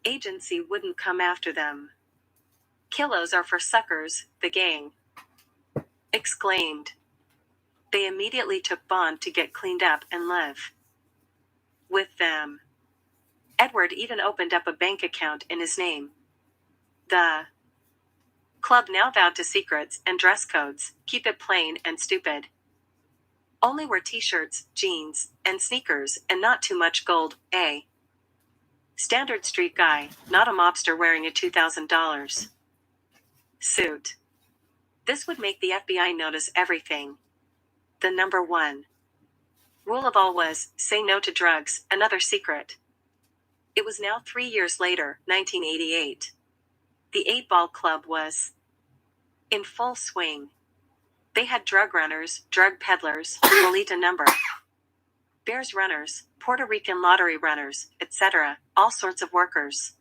Agency wouldn't come after them. Kilos are for suckers, the gang exclaimed. They immediately took bond to get cleaned up and live with them. Edward even opened up a bank account in his name. The club now vowed to secrets and dress codes, keep it plain and stupid. Only wear t-shirts, jeans, and sneakers, and not too much gold, standard street guy, not a mobster wearing a $2,000 suit. This would make the FBI notice everything. The number one rule of all was, say no to drugs, another secret. It was now 3 years later, 1988. The 8-Ball Club was in full swing. They had drug runners, drug peddlers, Lolita number, Bears runners, Puerto Rican lottery runners, etc., all sorts of workers.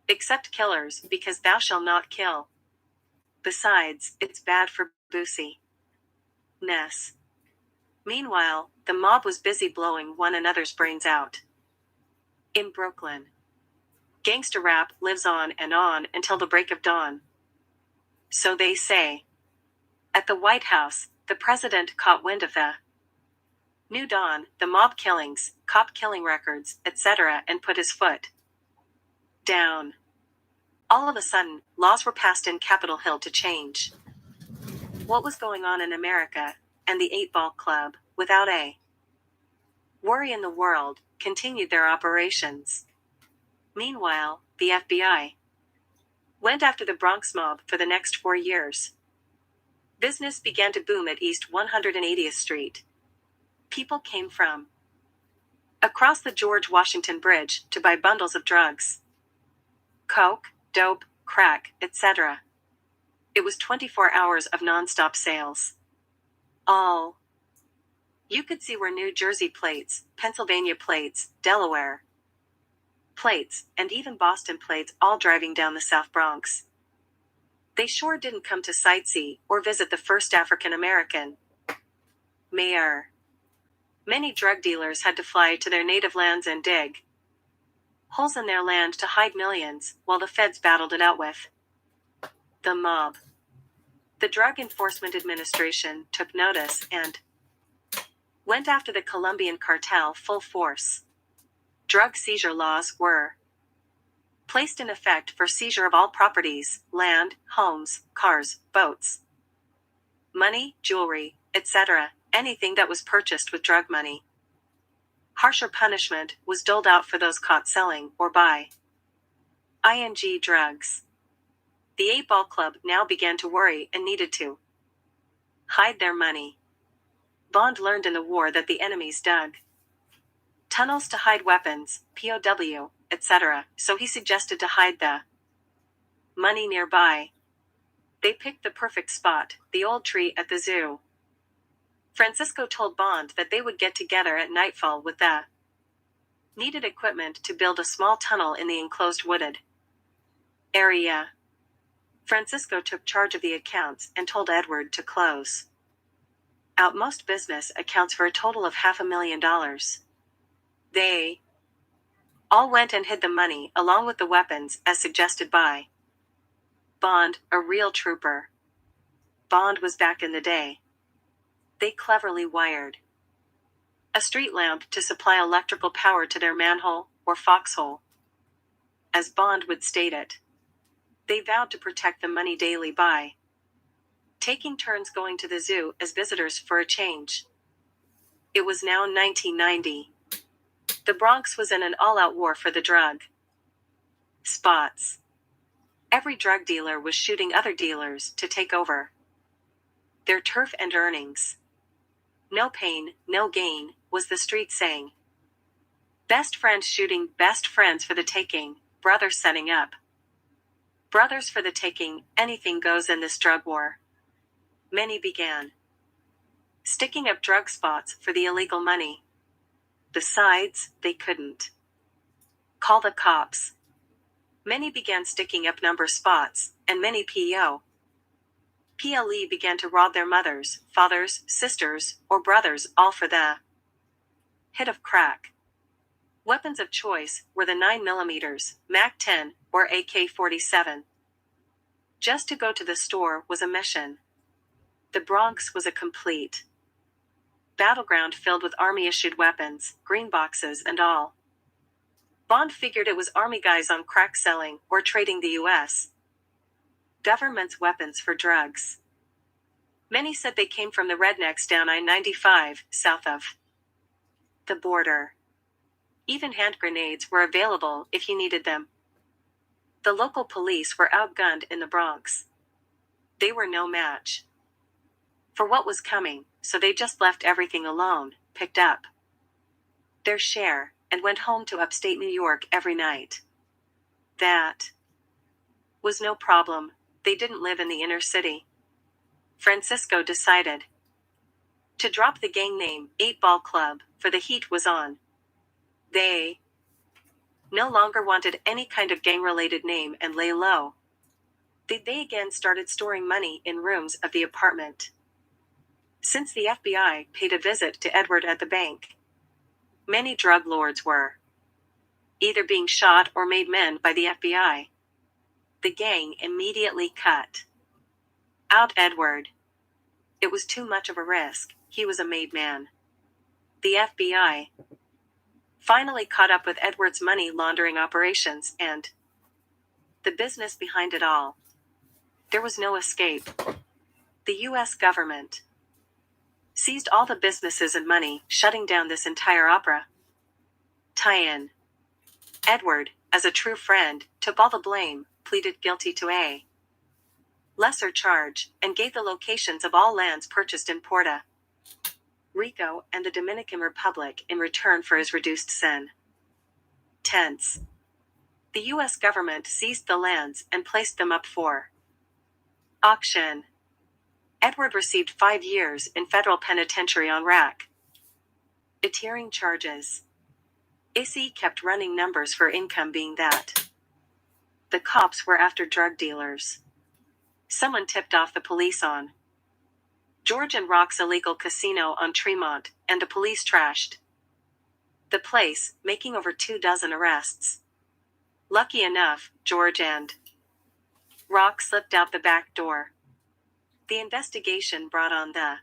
Except killers, because thou shalt not kill. Besides, it's bad for boozy-ness. Meanwhile, the mob was busy blowing one another's brains out. In Brooklyn, gangster rap lives on until the break of dawn. So they say. At the White House, the president caught wind of the new dawn, the mob killings, cop killing records, etc., and put his foot down. All of a sudden, laws were passed in Capitol Hill to change what was going on in America, and the 8-Ball Club, without a worry in the world, continued their operations. Meanwhile, the FBI went after the Bronx mob for the next 4 years. Business began to boom at East 180th Street. People came from across the George Washington Bridge to buy bundles of drugs. Coke, dope, crack, etc. It was 24 hours of non-stop sales. All you could see were New Jersey plates, Pennsylvania plates, Delaware plates, and even Boston plates, all driving down the South Bronx. They sure didn't come to sightsee or visit the first African American mayor. Many drug dealers had to fly to their native lands and dig holes in their land to hide millions, while the feds battled it out with the mob. The Drug Enforcement Administration took notice and went after the Colombian cartel full force. Drug seizure laws were placed in effect for seizure of all properties, land, homes, cars, boats, money, jewelry, etc., anything that was purchased with drug money. Harsher punishment was doled out for those caught selling or buy ing drugs. The 8-Ball Club now began to worry and needed to hide their money. Bond learned in the war that the enemies dug tunnels to hide weapons, POW, etc., so he suggested to hide the money nearby. They picked the perfect spot, the old tree at the zoo. Francisco told Bond that they would get together at nightfall with the needed equipment to build a small tunnel in the enclosed wooded area. Francisco took charge of the accounts and told Edward to close out most business accounts for a total of $500,000. They all went and hid the money along with the weapons as suggested by Bond, a real trooper. Bond was back in the day. They cleverly wired a street lamp to supply electrical power to their manhole or foxhole. As Bond would state it, they vowed to protect the money daily by taking turns going to the zoo as visitors for a change. It was now 1990. The Bronx was in an all-out war for the drug spots. Every drug dealer was shooting other dealers to take over their turf and earnings. No pain, no gain, was the street saying. Best friends shooting best friends for the taking, brothers setting up brothers for the taking, anything goes in this drug war. Many began sticking up drug spots for the illegal money. Besides, they couldn't call the cops. Many began sticking up number spots, and many PLE began to rob their mothers, fathers, sisters, or brothers, all for the hit of crack. Weapons of choice were the 9mm, MAC-10, or AK-47. Just to go to the store was a mission. The Bronx was a complete battleground filled with Army-issued weapons, green boxes and all. Bond figured it was Army guys on crack selling or trading the U.S. government's weapons for drugs. Many said they came from the rednecks down I-95, south of the border. Even hand grenades were available if you needed them. The local police were outgunned in the Bronx. They were no match for what was coming, so they just left everything alone, picked up their share, and went home to upstate New York every night. That was no problem. They didn't live in the inner city. Francisco decided to drop the gang name, 8-Ball Club, for the heat was on. They no longer wanted any kind of gang-related name and lay low. They again started storing money in rooms of the apartment. Since the FBI paid a visit to Edward at the bank, many drug lords were either being shot or made men by the FBI. The gang immediately cut out Edward. It was too much of a risk. He was a made man. The FBI finally caught up with Edward's money laundering operations and the business behind it all. There was no escape. The U.S. government seized all the businesses and money, shutting down this entire opera tie-in. Edward, as a true friend, took all the blame, pleaded guilty to a lesser charge, and gave the locations of all lands purchased in Puerto Rico and the Dominican Republic in return for his reduced sin. Tense. The U.S. government seized the lands and placed them up for auction. Edward received 5 years in federal penitentiary on racketeering charges. S.T.O.M.P kept running numbers for income being that the cops were after drug dealers. Someone tipped off the police on George and Rock's illegal casino on Tremont, and the police trashed the place, making over 24 arrests. Lucky enough, George and Rock slipped out the back door. The investigation brought on the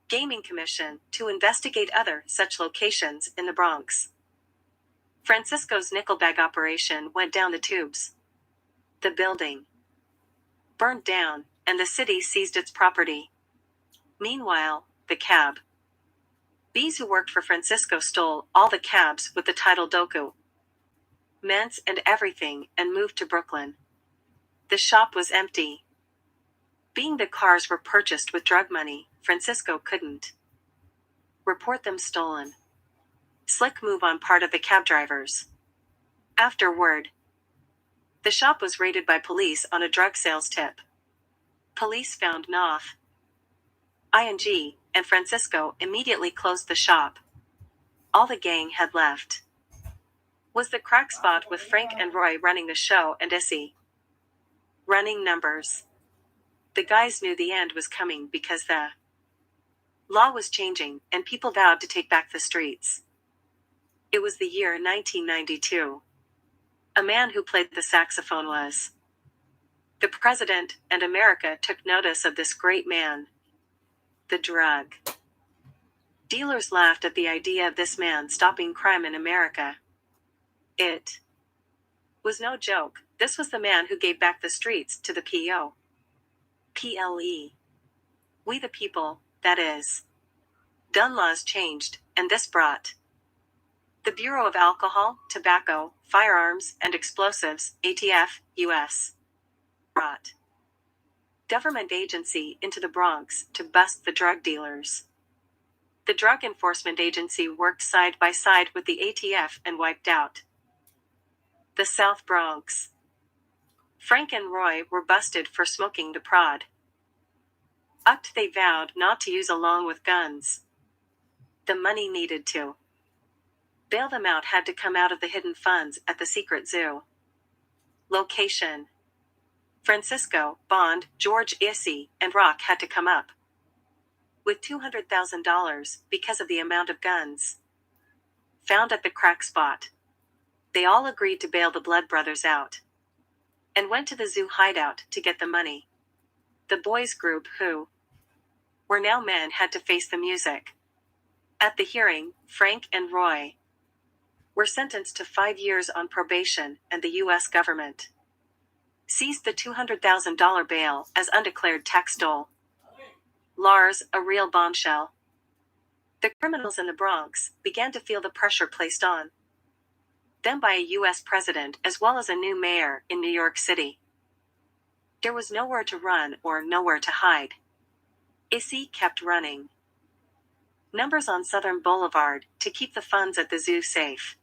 Gaming Commission to investigate other such locations in the Bronx. Francisco's nickel bag operation went down the tubes. The building burned down, and the city seized its property. Meanwhile, the cab bees who worked for Francisco stole all the cabs with the title Doku Ments and everything and moved to Brooklyn. The shop was empty. Being the cars were purchased with drug money, Francisco couldn't report them stolen. Slick move on part of the cab drivers. Afterward, the shop was raided by police on a drug sales tip. Police found N.Y.P.D, and Francisco immediately closed the shop. All the gang had left was the crack spot with Frank and Roy running the show and S.E. running numbers. The guys knew the end was coming because the law was changing and people vowed to take back the streets. It was the year 1992. A man who played the saxophone was the president, and America took notice of this great man. The drug dealers laughed at the idea of this man stopping crime in America. It was no joke. This was the man who gave back the streets to the PLE. We the people, that is. Gun laws changed, and this brought the Bureau of Alcohol, Tobacco, Firearms, and Explosives, ATF, U.S. brought government agency into the Bronx to bust the drug dealers. The Drug Enforcement Agency worked side by side with the ATF and wiped out the South Bronx. Frank and Roy were busted for smoking the prod. They vowed not to use along with guns. The money needed to bail them out had to come out of the hidden funds at the secret zoo. Location: Francisco, Bond, George, S.E., and Rock had to come up with $200,000 because of the amount of guns found at the crack spot. They all agreed to bail the Blood brothers out and went to the zoo hideout to get the money. The boys group, who were now men, had to face the music. At the hearing, Frank and Roy were sentenced to 5 years on probation, and the U.S. government seized the $200,000 bail as undeclared tax dole. Lars, a real bombshell. The criminals in the Bronx began to feel the pressure placed on them by a U.S. president as well as a new mayor in New York City. There was nowhere to run or nowhere to hide. S.T.O.M.P kept running numbers on Southern Boulevard to keep the funds at the zoo safe.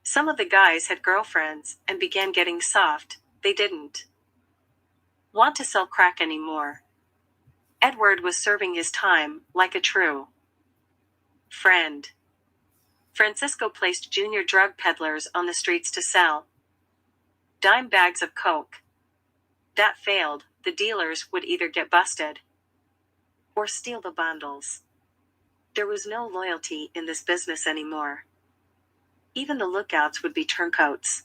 Some of the guys had girlfriends and began getting soft. They didn't want to sell crack anymore. Edward was serving his time like a true friend. Francisco placed junior drug peddlers on the streets to sell dime bags of coke. That failed, the dealers would either get busted or steal the bundles. There was no loyalty in this business anymore. Even the lookouts would be turncoats.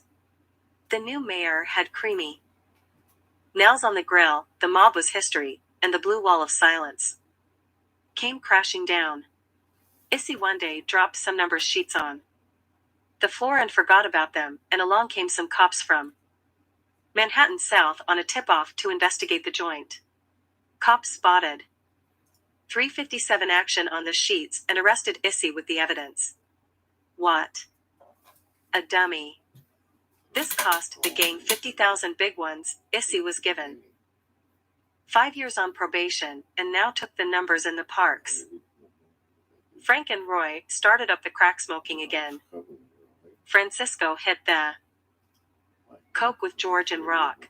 The new mayor had creamy nails on the grill, the mob was history, and the blue wall of silence came crashing down. S.T.O.M.P one day dropped some number sheets on the floor and forgot about them, and along came some cops from Manhattan South on a tip-off to investigate the joint. Cops spotted 357 action on the sheets and arrested S.T.O.M.P with the evidence. What a dummy. This cost the gang 50,000 big ones. S.T.O.M.P was given 5 years on probation and now took the numbers in the parks. Frank and Roy started up the crack smoking again. Francisco hit the coke with George and Rock.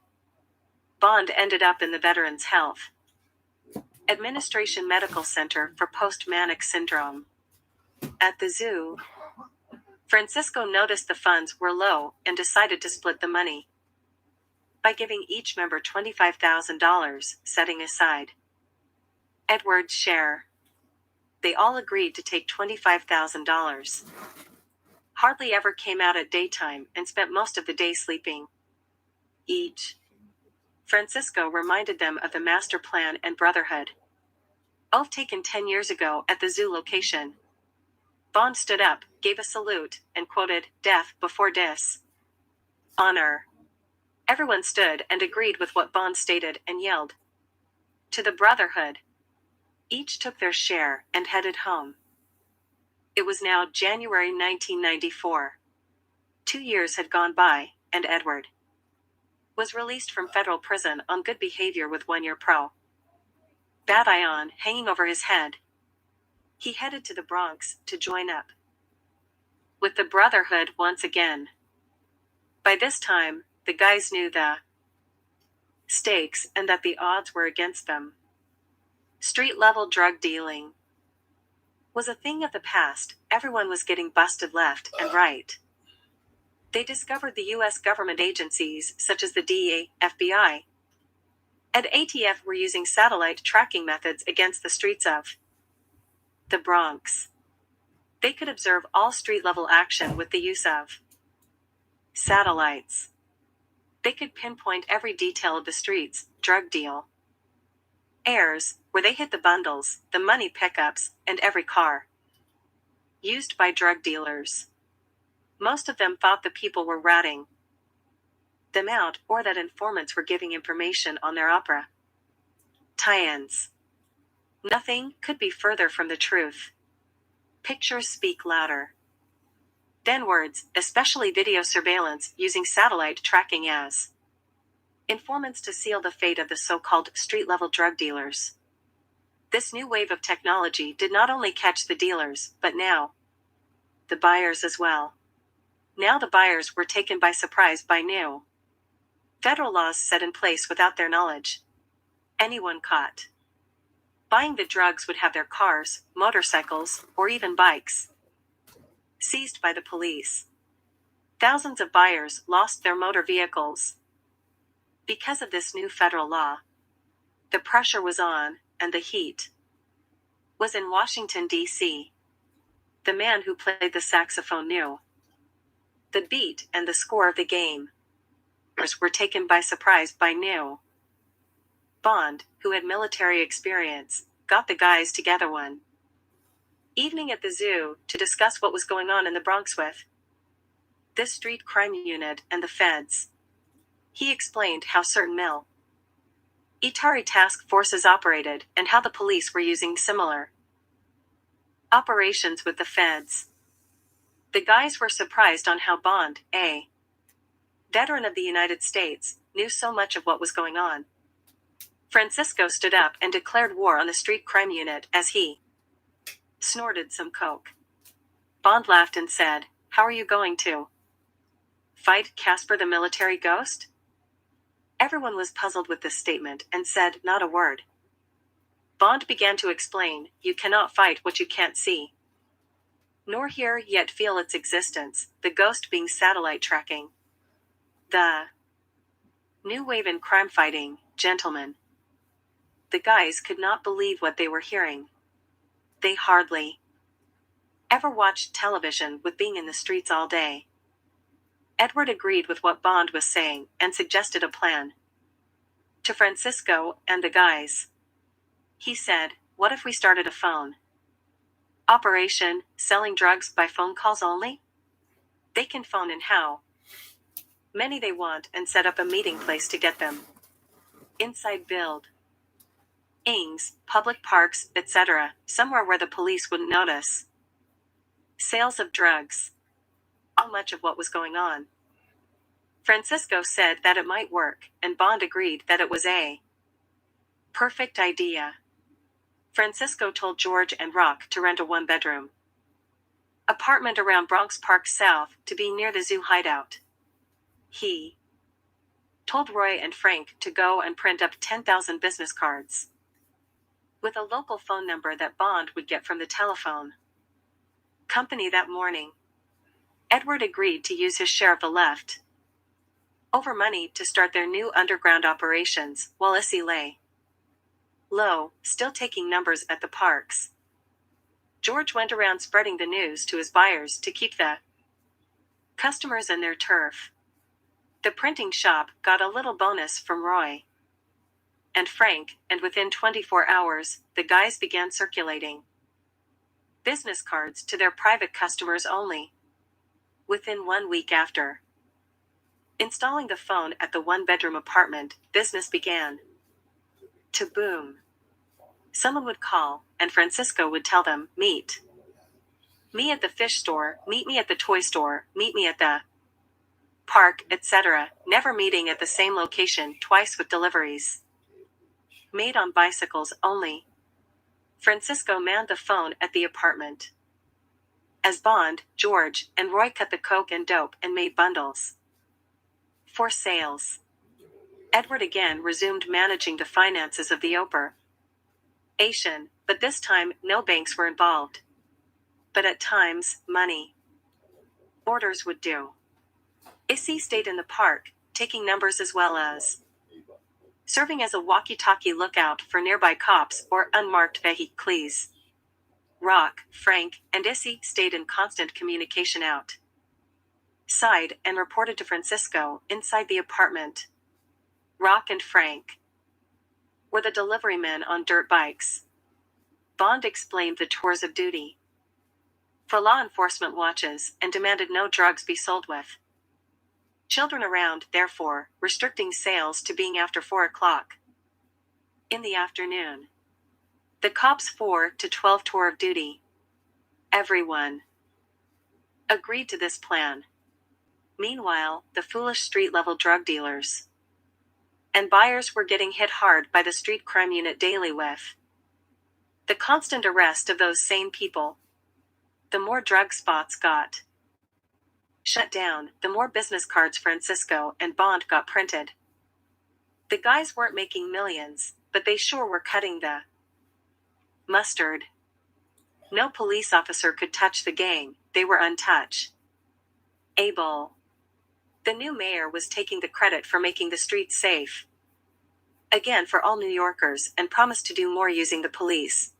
Bond ended up in the Veterans Health Administration Medical Center for Post-Manic Syndrome. At the zoo, Francisco noticed the funds were low and decided to split the money by giving each member $25,000, setting aside Edward's share. They all agreed to take $25,000. Hardly ever came out at daytime and spent most of the day sleeping. Each. Francisco reminded them of the master plan and brotherhood oath taken 10 years ago at the zoo location. Bond stood up, gave a salute, and quoted, "Death before dishonor." Everyone stood and agreed with what Bond stated and yelled, "To the brotherhood." Each took their share and headed home. It was now January 1994. 2 years had gone by, and Edward was released from federal prison on good behavior with 1-year probation hanging over his head. He headed to the Bronx to join up with the Brotherhood once again. By this time, the guys knew the stakes and that the odds were against them. Street-level drug dealing was a thing of the past. Everyone was getting busted left and right. They discovered the U.S. government agencies, such as the DEA, F.B.I, and ATF, were using satellite tracking methods against the streets of the Bronx. They could observe all street-level action with the use of satellites. They could pinpoint every detail of the streets, drug deal airs, where they hit the bundles, the money pickups, and every car used by drug dealers. Most of them thought the people were ratting them out or that informants were giving information on their opera tie-ins. Nothing could be further from the truth. Pictures speak louder than words, especially video surveillance using satellite tracking as informants to seal the fate of the so-called street-level drug dealers. This new wave of technology did not only catch the dealers, but now the buyers as well. Now the buyers were taken by surprise by new federal laws set in place without their knowledge. Anyone caught buying the drugs would have their cars, motorcycles, or even bikes seized by the police. Thousands of buyers lost their motor vehicles because of this new federal law. The pressure was on, and the heat was in Washington, D.C. The man who played the saxophone knew the beat and the score of the game. Were taken by surprise by New. Bond, who had military experience, got the guys together one evening at the zoo to discuss what was going on in the Bronx with this street crime unit and the feds. He explained how certain military task forces operated and how the police were using similar operations with the feds. The guys were surprised on how Bond, a veteran of the United States, knew so much of what was going on. Francisco stood up and declared war on the street crime unit as he snorted some coke. Bond laughed and said, "How are you going to fight Casper the military ghost?" Everyone was puzzled with this statement and said not a word. Bond began to explain, "You cannot fight what you can't see, nor hear yet feel its existence, the ghost being satellite tracking. The new wave in crime fighting, gentlemen." The guys could not believe what they were hearing. They hardly ever watched television with being in the streets all day. Edward agreed with what Bond was saying and suggested a plan to Francisco and the guys. He said, "What if we started a phone operation, selling drugs by phone calls only? They can phone in how many they want and set up a meeting place to get them inside buildings, public parks, etc., somewhere where the police wouldn't notice sales of drugs, how much of what was going on." Francisco said that it might work, and Bond agreed that it was a perfect idea. Francisco told George and Rock to rent a one-bedroom apartment around Bronx Park South to be near the zoo hideout. He told Roy and Frank to go and print up 10,000 business cards with a local phone number that Bond would get from the telephone company that morning. Edward agreed to use his share of the left over money to start their new underground operations, while Issy lay low, still taking numbers at the parks. George went around spreading the news to his buyers to keep the customers in their turf. The printing shop got a little bonus from Roy and Frank, and within 24 hours, the guys began circulating business cards to their private customers only. Within 1 week after installing the phone at the one-bedroom apartment, business began to boom. Someone would call, and Francisco would tell them, "Meet me at the fish store, meet me at the toy store, meet me at the park, etc., never meeting at the same location twice with deliveries made on bicycles only." Francisco manned the phone at the apartment as Bond, George, and Roy cut the coke and dope and made bundles for sales. Edward again resumed managing the finances of the operation, but this time no banks were involved. But at times, money orders would do. Issy stayed in the park, taking numbers as well as serving as a walkie-talkie lookout for nearby cops or unmarked vehicles. Rock, Frank, and Issy stayed in constant communication outside and reported to Francisco inside the apartment. Rock and Frank were the delivery men on dirt bikes. Bond explained the tours of duty for law enforcement watches and demanded no drugs be sold with children around, therefore, restricting sales to being after 4 o'clock in the afternoon. The cops' 4 to 12 tour of duty. Everyone agreed to this plan. Meanwhile, the foolish street-level drug dealers and buyers were getting hit hard by the street crime unit daily with the constant arrest of those same people. The more drug spots got shut down, the more business cards Francisco and Bond got printed. The guys weren't making millions, but they sure were cutting the mustard. No police officer could touch the gang, they were untouchable. The new mayor was taking the credit for making the streets safe again for all New Yorkers and promised to do more using the police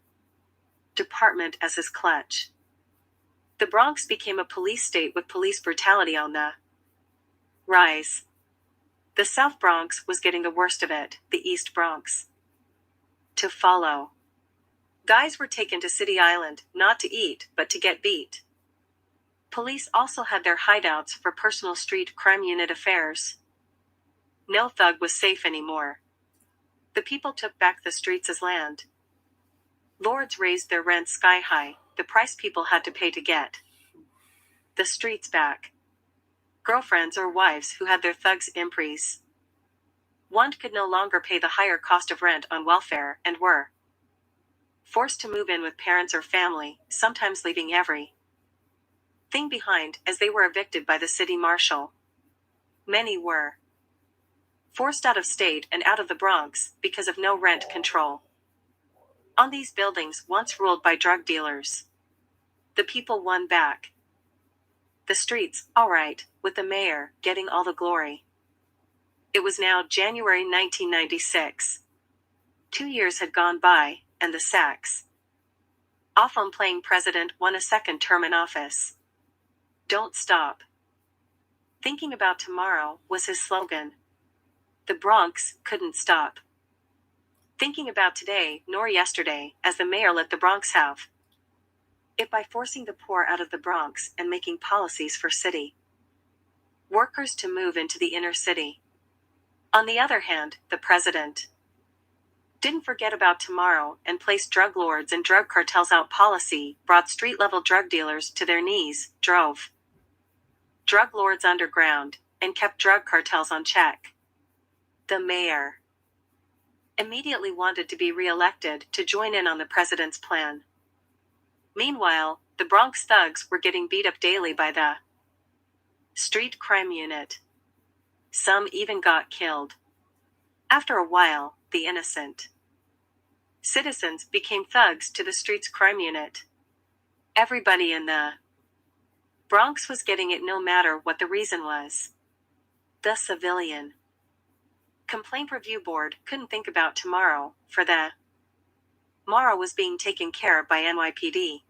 department as his clutch. The Bronx became a police state with police brutality on the rise. The South Bronx was getting the worst of it, the East Bronx to follow. Guys were taken to City Island, not to eat, but to get beat. Police also had their hideouts for personal street crime unit affairs. No thug was safe anymore. The people took back the streets as land. Lords raised their rents sky high, the price people had to pay to get the streets back. Girlfriends or wives who had their thugs imprees. One could no longer pay the higher cost of rent on welfare and were forced to move in with parents or family, sometimes leaving every thing behind as they were evicted by the city marshal. Many were forced out of state and out of the Bronx because of no rent control on these buildings once ruled by drug dealers. The people won back the streets, all right, with the mayor getting all the glory. It was now January 1996. 2 years had gone by, and the Sachs off-on playing president won a second term in office. Don't stop thinking about tomorrow was his slogan. The Bronx couldn't stop thinking about today nor yesterday, as the mayor let the Bronx have it by forcing the poor out of the Bronx and making policies for city workers to move into the inner city. On the other hand, the president didn't forget about tomorrow and placed drug lords and drug cartels out policy, brought street-level drug dealers to their knees, drove drug lords underground, and kept drug cartels on check. The mayor immediately wanted to be re-elected to join in on the president's plan. Meanwhile, the Bronx thugs were getting beat up daily by the street crime unit. Some even got killed. After a while, the innocent citizens became thugs to the street's crime unit. Everybody in the Bronx was getting it no matter what the reason was. The Civilian Complaint Review Board couldn't think about tomorrow, for the morrow was being taken care of by N.Y.P.D.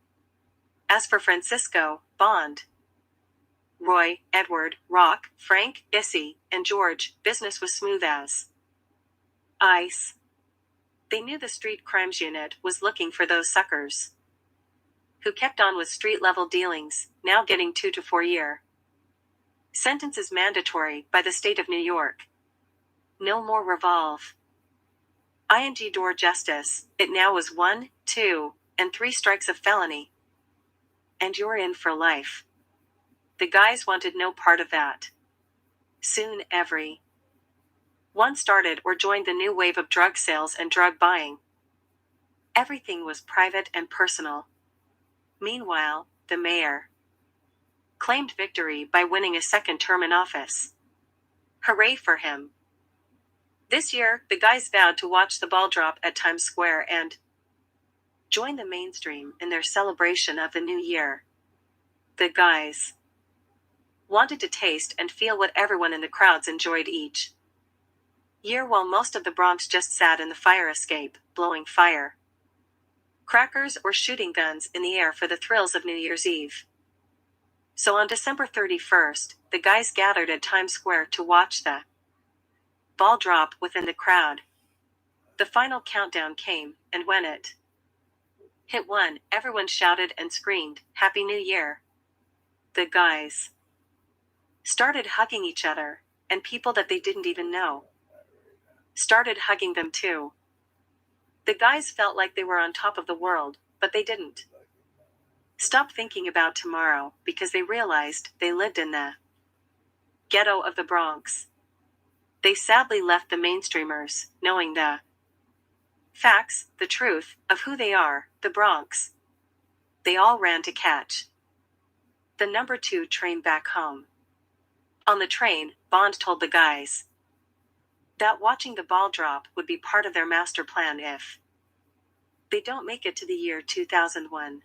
As for Francisco, Bond, Roy, Edward, Rock, Frank, Issy, and George, business was smooth as ice. They knew the street crimes unit was looking for those suckers who kept on with street-level dealings, now getting 2 to 4 year sentences mandatory by the state of New York. No more revolve. ING door justice, it now was 1, 2, and 3 strikes of felony. And you're in for life. The guys wanted no part of that. Soon every one started or joined the new wave of drug sales and drug buying. Everything was private and personal. Meanwhile, the mayor claimed victory by winning a second term in office. Hooray for him. This year, the guys vowed to watch the ball drop at Times Square and join the mainstream in their celebration of the new year. The guys wanted to taste and feel what everyone in the crowds enjoyed each year, while most of the Bronx just sat in the fire escape, blowing fire crackers or shooting guns in the air for the thrills of New Year's Eve. So on December 31st, the guys gathered at Times Square to watch the ball drop within the crowd. The final countdown came, and when it hit 1, everyone shouted and screamed, "Happy New Year!" The guys started hugging each other, and people that they didn't even know started hugging them too. The guys felt like they were on top of the world, but they didn't stop thinking about tomorrow because they realized they lived in the ghetto of the Bronx. They sadly left the mainstreamers, knowing the facts, the truth, of who they are, the Bronx. They all ran to catch the number 2 train back home. On the train, Bond told the guys that watching the ball drop would be part of their master plan if they don't make it to the year 2001.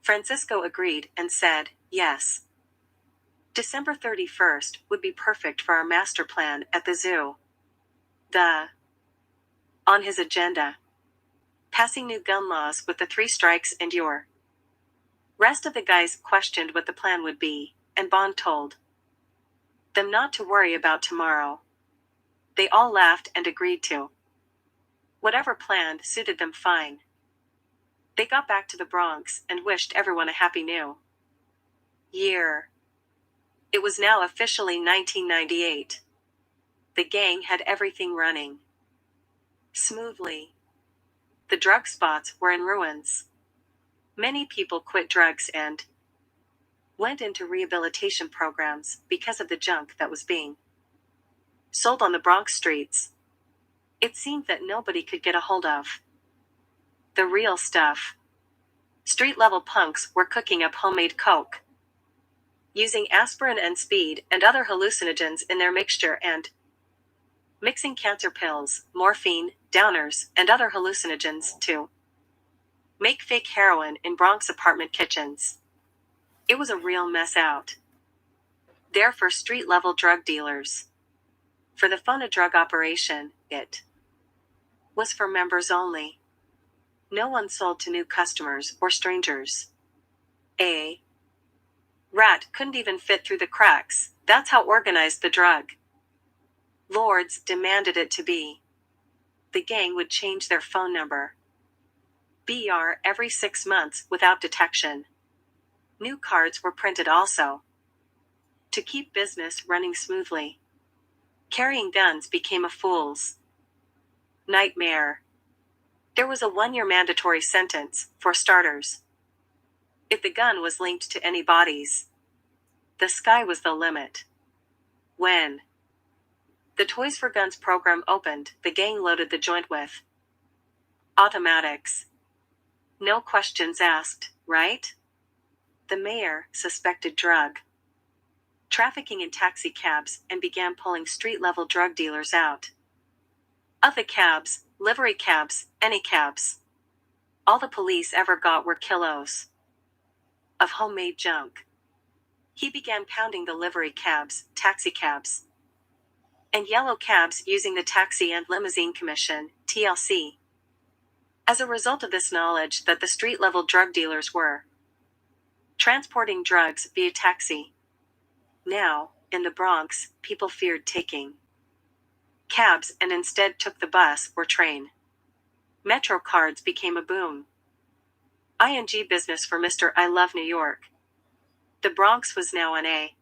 Francisco agreed and said, yes. December 31st would be perfect for our master plan at the zoo. On his agenda, passing new gun laws with the 3 strikes and you're Rest of the guys questioned what the plan would be, and Bond told them not to worry about tomorrow. They all laughed and agreed to whatever plan suited them fine. They got back to the Bronx and wished everyone a happy new year. It was now officially 1998. The gang had everything running smoothly. The drug spots were in ruins. Many people quit drugs and went into rehabilitation programs because of the junk that was being sold on the Bronx streets. It seemed that nobody could get a hold of the real stuff. Street-level punks were cooking up homemade coke, using aspirin and speed and other hallucinogens in their mixture and mixing cancer pills, morphine, downers, and other hallucinogens to make fake heroin in Bronx apartment kitchens. It was a real mess out there for street-level drug dealers. For the fun of drug operation, it was for members only. No one sold to new customers or strangers. A rat couldn't even fit through the cracks. That's how organized the drug lords demanded it to be. The gang would change their phone number (BR) every 6 months without detection. New cards were printed also to keep business running smoothly. Carrying guns became a fool's nightmare. There was a 1-year mandatory sentence, for starters, if the gun was linked to any bodies. The sky was the limit. When the Toys for Guns program opened, the gang loaded the joint with automatics. No questions asked, right? The mayor suspected drug trafficking in taxi cabs and began pulling street-level drug dealers out of the cabs, livery cabs, any cabs. All the police ever got were kilos of homemade junk. He began pounding the livery cabs, taxi cabs, and yellow cabs using the Taxi and Limousine Commission, TLC. As a result of this knowledge that the street-level drug dealers were transporting drugs via taxi. Now, in the Bronx, people feared taking cabs and instead took the bus or train. Metro cards became a boom. ING business for Mr. I Love New York. The Bronx was now an a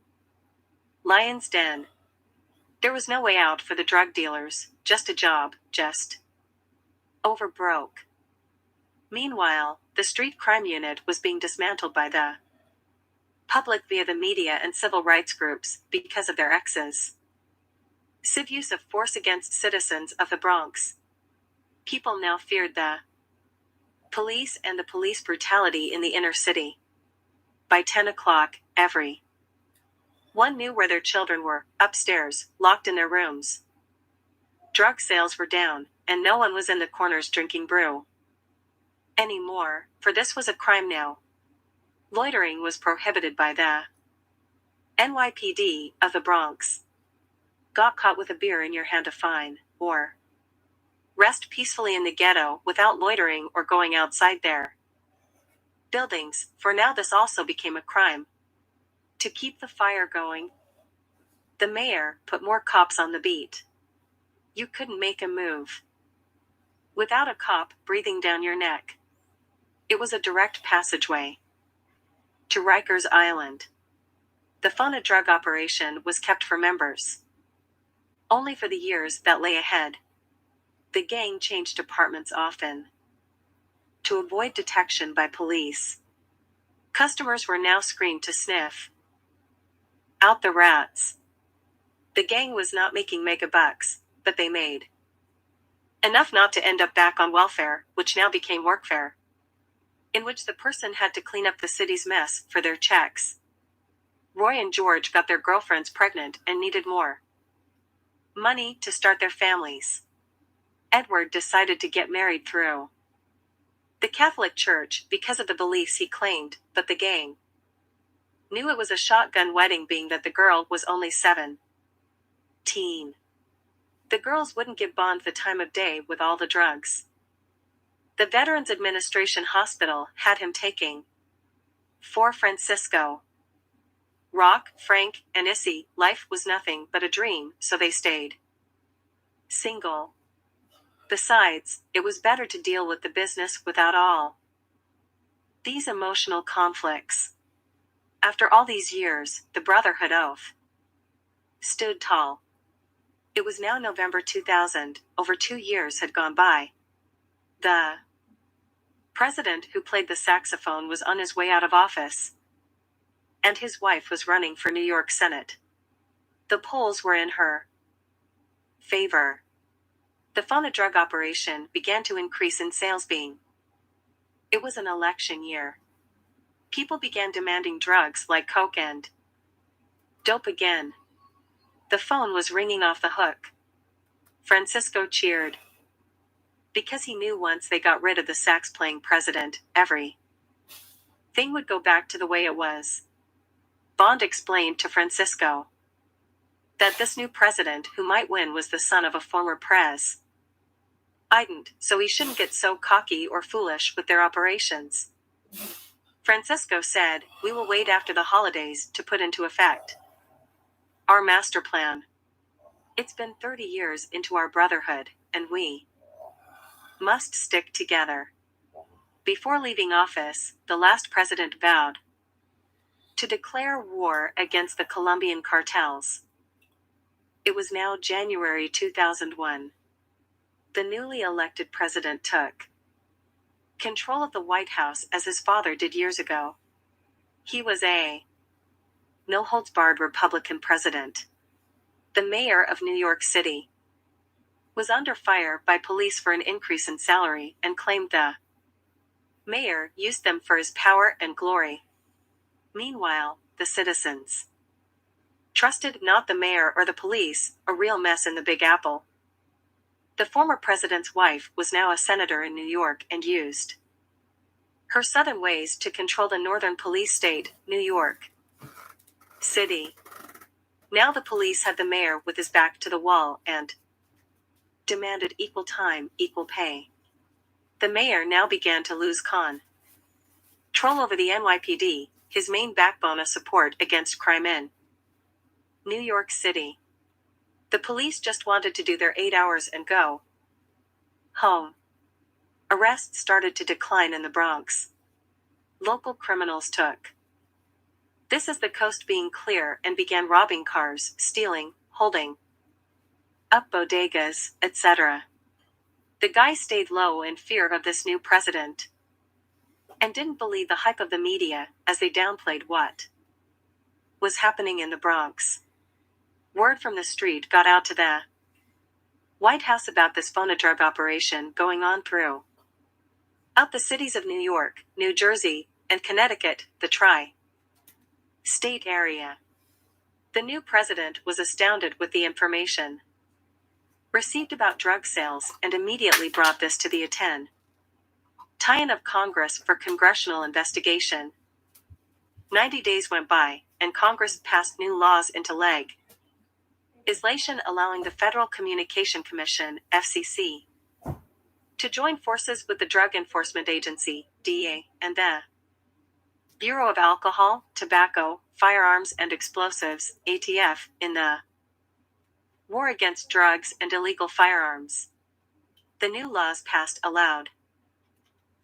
lion's den. There was no way out for the drug dealers, just a job, just over broke. Meanwhile, the street crime unit was being dismantled by the public via the media and civil rights groups because of their excessive use of force against citizens of the Bronx. People now feared the police and the police brutality in the inner city. By 10 o'clock, everyone knew where their children were, upstairs, locked in their rooms. Drug sales were down, and no one was in the corners drinking brew anymore, for this was a crime now. Loitering was prohibited by the N.Y.P.D. of the Bronx. Got caught with a beer in your hand, a fine, or rest peacefully in the ghetto without loitering or going outside their buildings, for now this also became a crime. To keep the fire going, the mayor put more cops on the beat. You couldn't make a move without a cop breathing down your neck. It was a direct passageway to Rikers Island. The fun of drug operation was kept for members only for the years that lay ahead. The gang changed departments often to avoid detection by police. Customers were now screened to sniff out the rats. The gang was not making mega bucks, but they made enough not to end up back on welfare, which now became workfare, in which the person had to clean up the city's mess for their checks. Roy and George got their girlfriends pregnant and needed more money to start their families. Edward decided to get married through the Catholic Church because of the beliefs he claimed, but the gang knew it was a shotgun wedding, being that the girl was only 17. The girls wouldn't give Bond the time of day with all the drugs the Veterans Administration Hospital had him taking. For Francisco, Rock, Frank, and Issy, life was nothing but a dream, so they stayed single. Besides, it was better to deal with the business without all these emotional conflicts. After all these years, the brotherhood oath stood tall. It was now November 2000, over 2 years had gone by. The president who played the saxophone was on his way out of office, and his wife was running for New York Senate. The polls were in her favor. The phone-a-drug operation began to increase in sales being. It was an election year. People began demanding drugs like coke and dope again. The phone was ringing off the hook. Francisco cheered. Because he knew once they got rid of the sax-playing president, everything would go back to the way it was. Bond explained to Francisco that this new president who might win was the son of a former president, so he shouldn't get so cocky or foolish with their operations. Francisco said, "We will wait after the holidays to put into effect our master plan. It's been 30 years into our brotherhood, and we must stick together." Before leaving office, the last president vowed to declare war against the Colombian cartels. It was now January 2001. The newly elected president took control of the White House as his father did years ago. He was a no-holds-barred Republican president. The mayor of New York City was under fire by police for an increase in salary and claimed the mayor used them for his power and glory. Meanwhile, the citizens trusted not the mayor or the police, a real mess in the Big Apple. The former president's wife was now a senator in New York and used her southern ways to control the northern police state, New York City. Now the police had the mayor with his back to the wall and demanded equal time, equal pay. The mayor now began to lose control over the N.Y.P.D, his main backbone of support against crime in New York City. The police just wanted to do their 8 hours and go home. Arrests started to decline in the Bronx. Local criminals took this as the coast being clear and began robbing cars, stealing, holding up bodegas, etc. The guy stayed low in fear of this new president and didn't believe the hype of the media as they downplayed what was happening in the Bronx. Word from the street got out to the White House about this phone-a-drug operation going on throughout the cities of New York, New Jersey, and Connecticut, the tri-state area. The new president was astounded with the information received about drug sales and immediately brought this to the attention of Congress for congressional investigation. 90 days went by, and Congress passed new laws into legislation allowing the Federal Communication Commission, FCC, to join forces with the Drug Enforcement Agency, DEA, and the Bureau of Alcohol, Tobacco, Firearms and Explosives, ATF, in the war against drugs and illegal firearms. The new laws passed allowed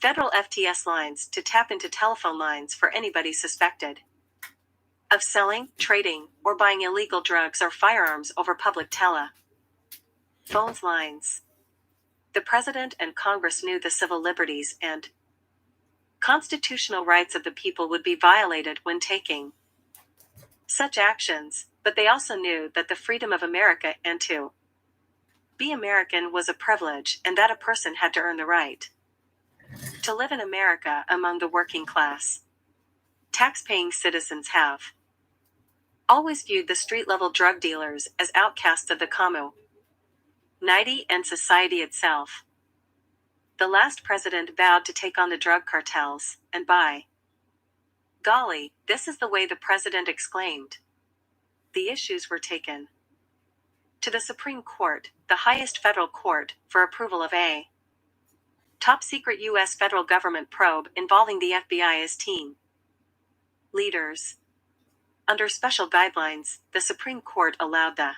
federal FTS lines to tap into telephone lines for anybody suspected of selling, trading, or buying illegal drugs or firearms over public telephones lines. The president and Congress knew the civil liberties and constitutional rights of the people would be violated when taking such actions, but they also knew that the freedom of America and to be American was a privilege and that a person had to earn the right to live in America among the working class. Tax-paying citizens have always viewed the street-level drug dealers as outcasts of the community and society itself. The last president vowed to take on the drug cartels, and by golly, this is the way the president exclaimed. The issues were taken to the Supreme Court, the highest federal court, for approval of a top-secret U.S. federal government probe involving the FBI's team Leaders. Under special guidelines, the Supreme Court allowed the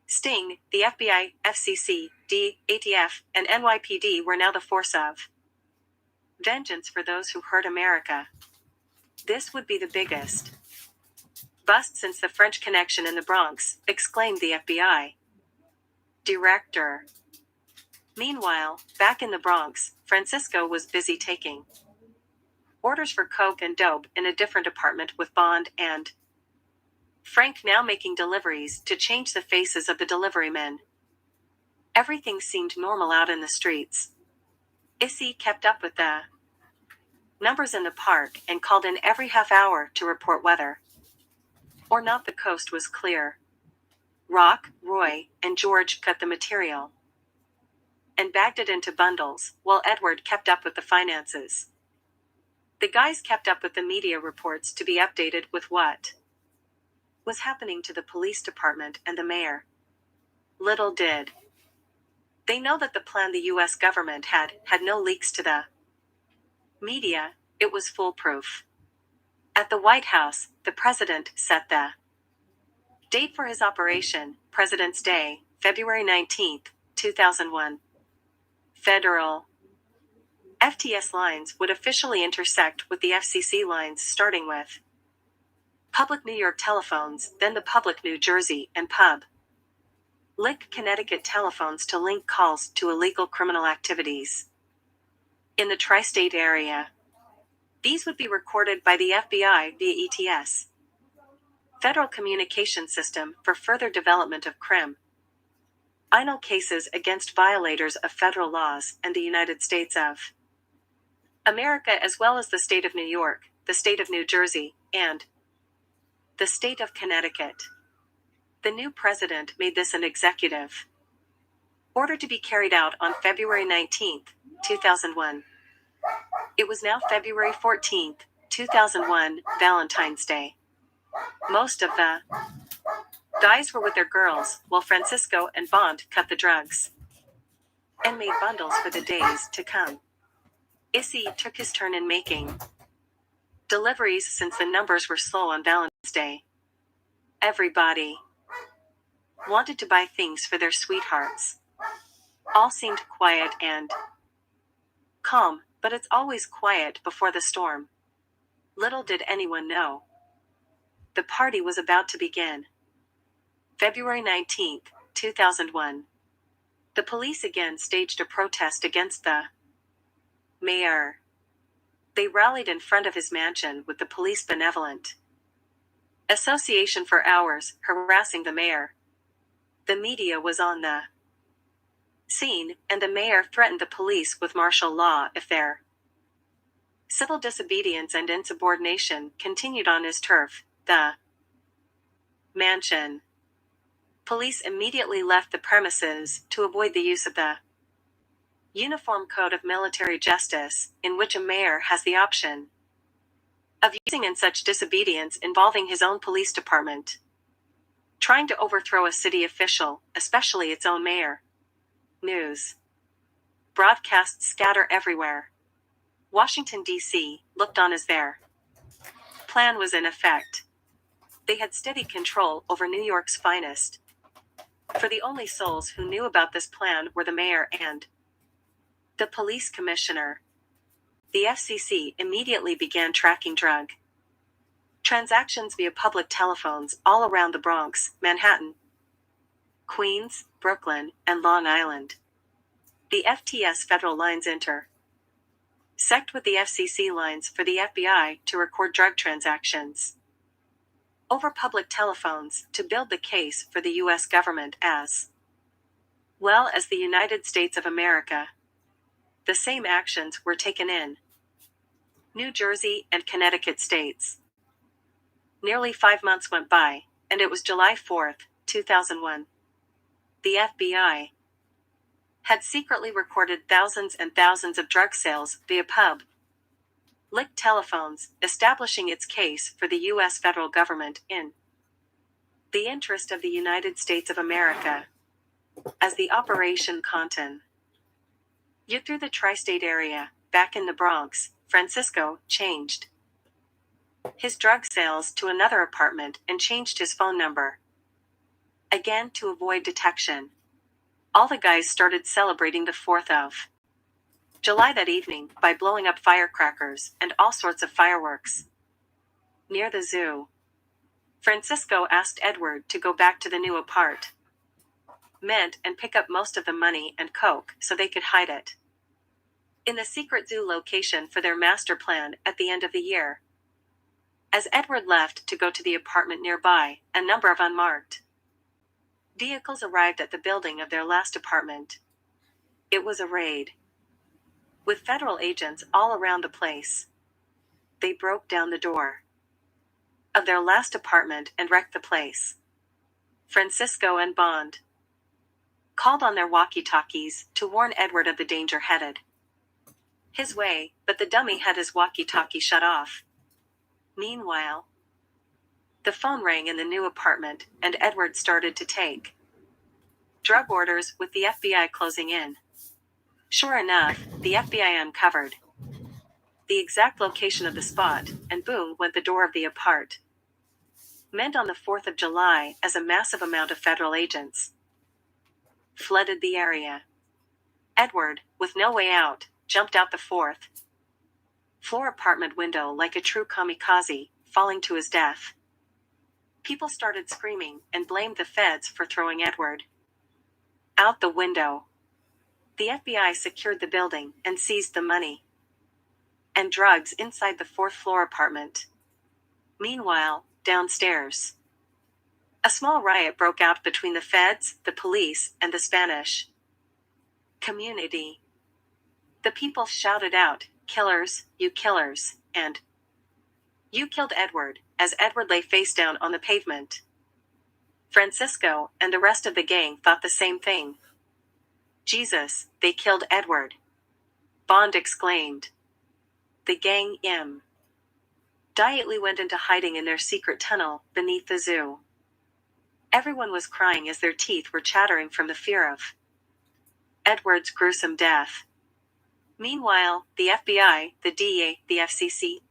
Sting, the FBI, FCC, D, ATF, and N.Y.P.D were now the force of vengeance for those who hurt America. This would be the biggest bust since the French Connection in the Bronx, exclaimed the FBI director. Meanwhile, back in the Bronx, Francisco was busy taking orders for coke and dope in a different apartment with Bond and Frank now making deliveries to change the faces of the delivery men. Everything seemed normal out in the streets. Issy kept up with the numbers in the park and called in every half hour to report whether or not the coast was clear. Rock, Roy, and George cut the material and bagged it into bundles, while Edward kept up with the finances. The guys kept up with the media reports to be updated with what was happening to the police department and the mayor. Little did they know that the plan the U.S. government had no leaks to the media. It was foolproof. At the White House, the president set the date for his operation, President's Day, February 19, 2001. Federal FTS lines would officially intersect with the FCC lines starting with Public New York telephones, then the Public New Jersey and Pub. Lick Connecticut telephones to link calls to illegal criminal activities in the tri-state area. These would be recorded by the FBI via ETS, Federal Communication System, for further development of criminal cases against violators of federal laws and the United States of America, as well as the state of New York, the state of New Jersey, and the state of Connecticut. The new president made this an executive order to be carried out on February 19, 2001. It was now February 14, 2001, Valentine's Day. Most of the guys were with their girls, while Francisco and Bond cut the drugs and made bundles for the days to come. Issy took his turn in making deliveries since the numbers were slow on Valentine's Day. Everybody wanted to buy things for their sweethearts. All seemed quiet and calm, but it's always quiet before the storm. Little did anyone know the party was about to begin. February 19, 2001. The police again staged a protest against the mayor. They rallied in front of his mansion with the Police Benevolent Association for hours, harassing the mayor. The media was on the scene, and the mayor threatened the police with martial law if their civil disobedience and insubordination continued on his turf, the mansion. Police immediately left the premises to avoid the use of the Uniform Code of Military Justice, in which a mayor has the option of using in such disobedience involving his own police department. Trying to overthrow a city official, especially its own mayor. News broadcasts scatter everywhere. Washington, D.C., looked on as their plan was in effect. They had steady control over New York's finest. For the only souls who knew about this plan were the mayor and the police commissioner. The FCC immediately began tracking drug transactions via public telephones all around the Bronx, Manhattan, Queens, Brooklyn, and Long Island. The FTS federal lines intersect with the FCC lines for the FBI to record drug transactions over public telephones to build the case for the U.S. government as well as the United States of America. The same actions were taken in New Jersey and Connecticut states. Nearly 5 months went by, and it was July 4, 2001. The FBI had secretly recorded thousands and thousands of drug sales via pub lick telephones, establishing its case for the U.S. federal government in the interest of the United States of America. As the operation continued through the tri-state area, back in the Bronx, Francisco changed his drug sales to another apartment and changed his phone number. Again, to avoid detection. All the guys started celebrating the 4th of July that evening by blowing up firecrackers and all sorts of fireworks. Near the zoo, Francisco asked Edward to go back to the new apartment and pick up most of the money and coke so they could hide it in the secret zoo location for their master plan at the end of the year. As Edward left to go to the apartment nearby, a number of unmarked vehicles arrived at the building of their last apartment. It was a raid, with federal agents all around the place. They broke down the door of their last apartment and wrecked the place. Francisco and Bond called on their walkie-talkies to warn Edward of the danger headed his way, but the dummy had his walkie-talkie shut off. Meanwhile, the phone rang in the new apartment, and Edward started to take drug orders with the FBI closing in. Sure enough, the FBI uncovered the exact location of the spot, and boom went the door of the apartment on the 4th of July as a massive amount of federal agents flooded the area. Edward, with no way out, jumped out the 4th floor apartment window like a true kamikaze, falling to his death. People started screaming and blamed the feds for throwing Edward out the window. The FBI secured the building and seized the money and drugs inside the 4th floor apartment. Meanwhile, downstairs, a small riot broke out between the feds, the police, and the Spanish community. The people shouted out, "Killers, you killers," and "You killed Edward," as Edward lay face down on the pavement. Francisco and the rest of the gang thought the same thing. "Jesus, they killed Edward," Bond exclaimed. The gang immediately went into hiding in their secret tunnel beneath the zoo. Everyone was crying as their teeth were chattering from the fear of Edward's gruesome death. Meanwhile, the FBI, the DEA, the FCC,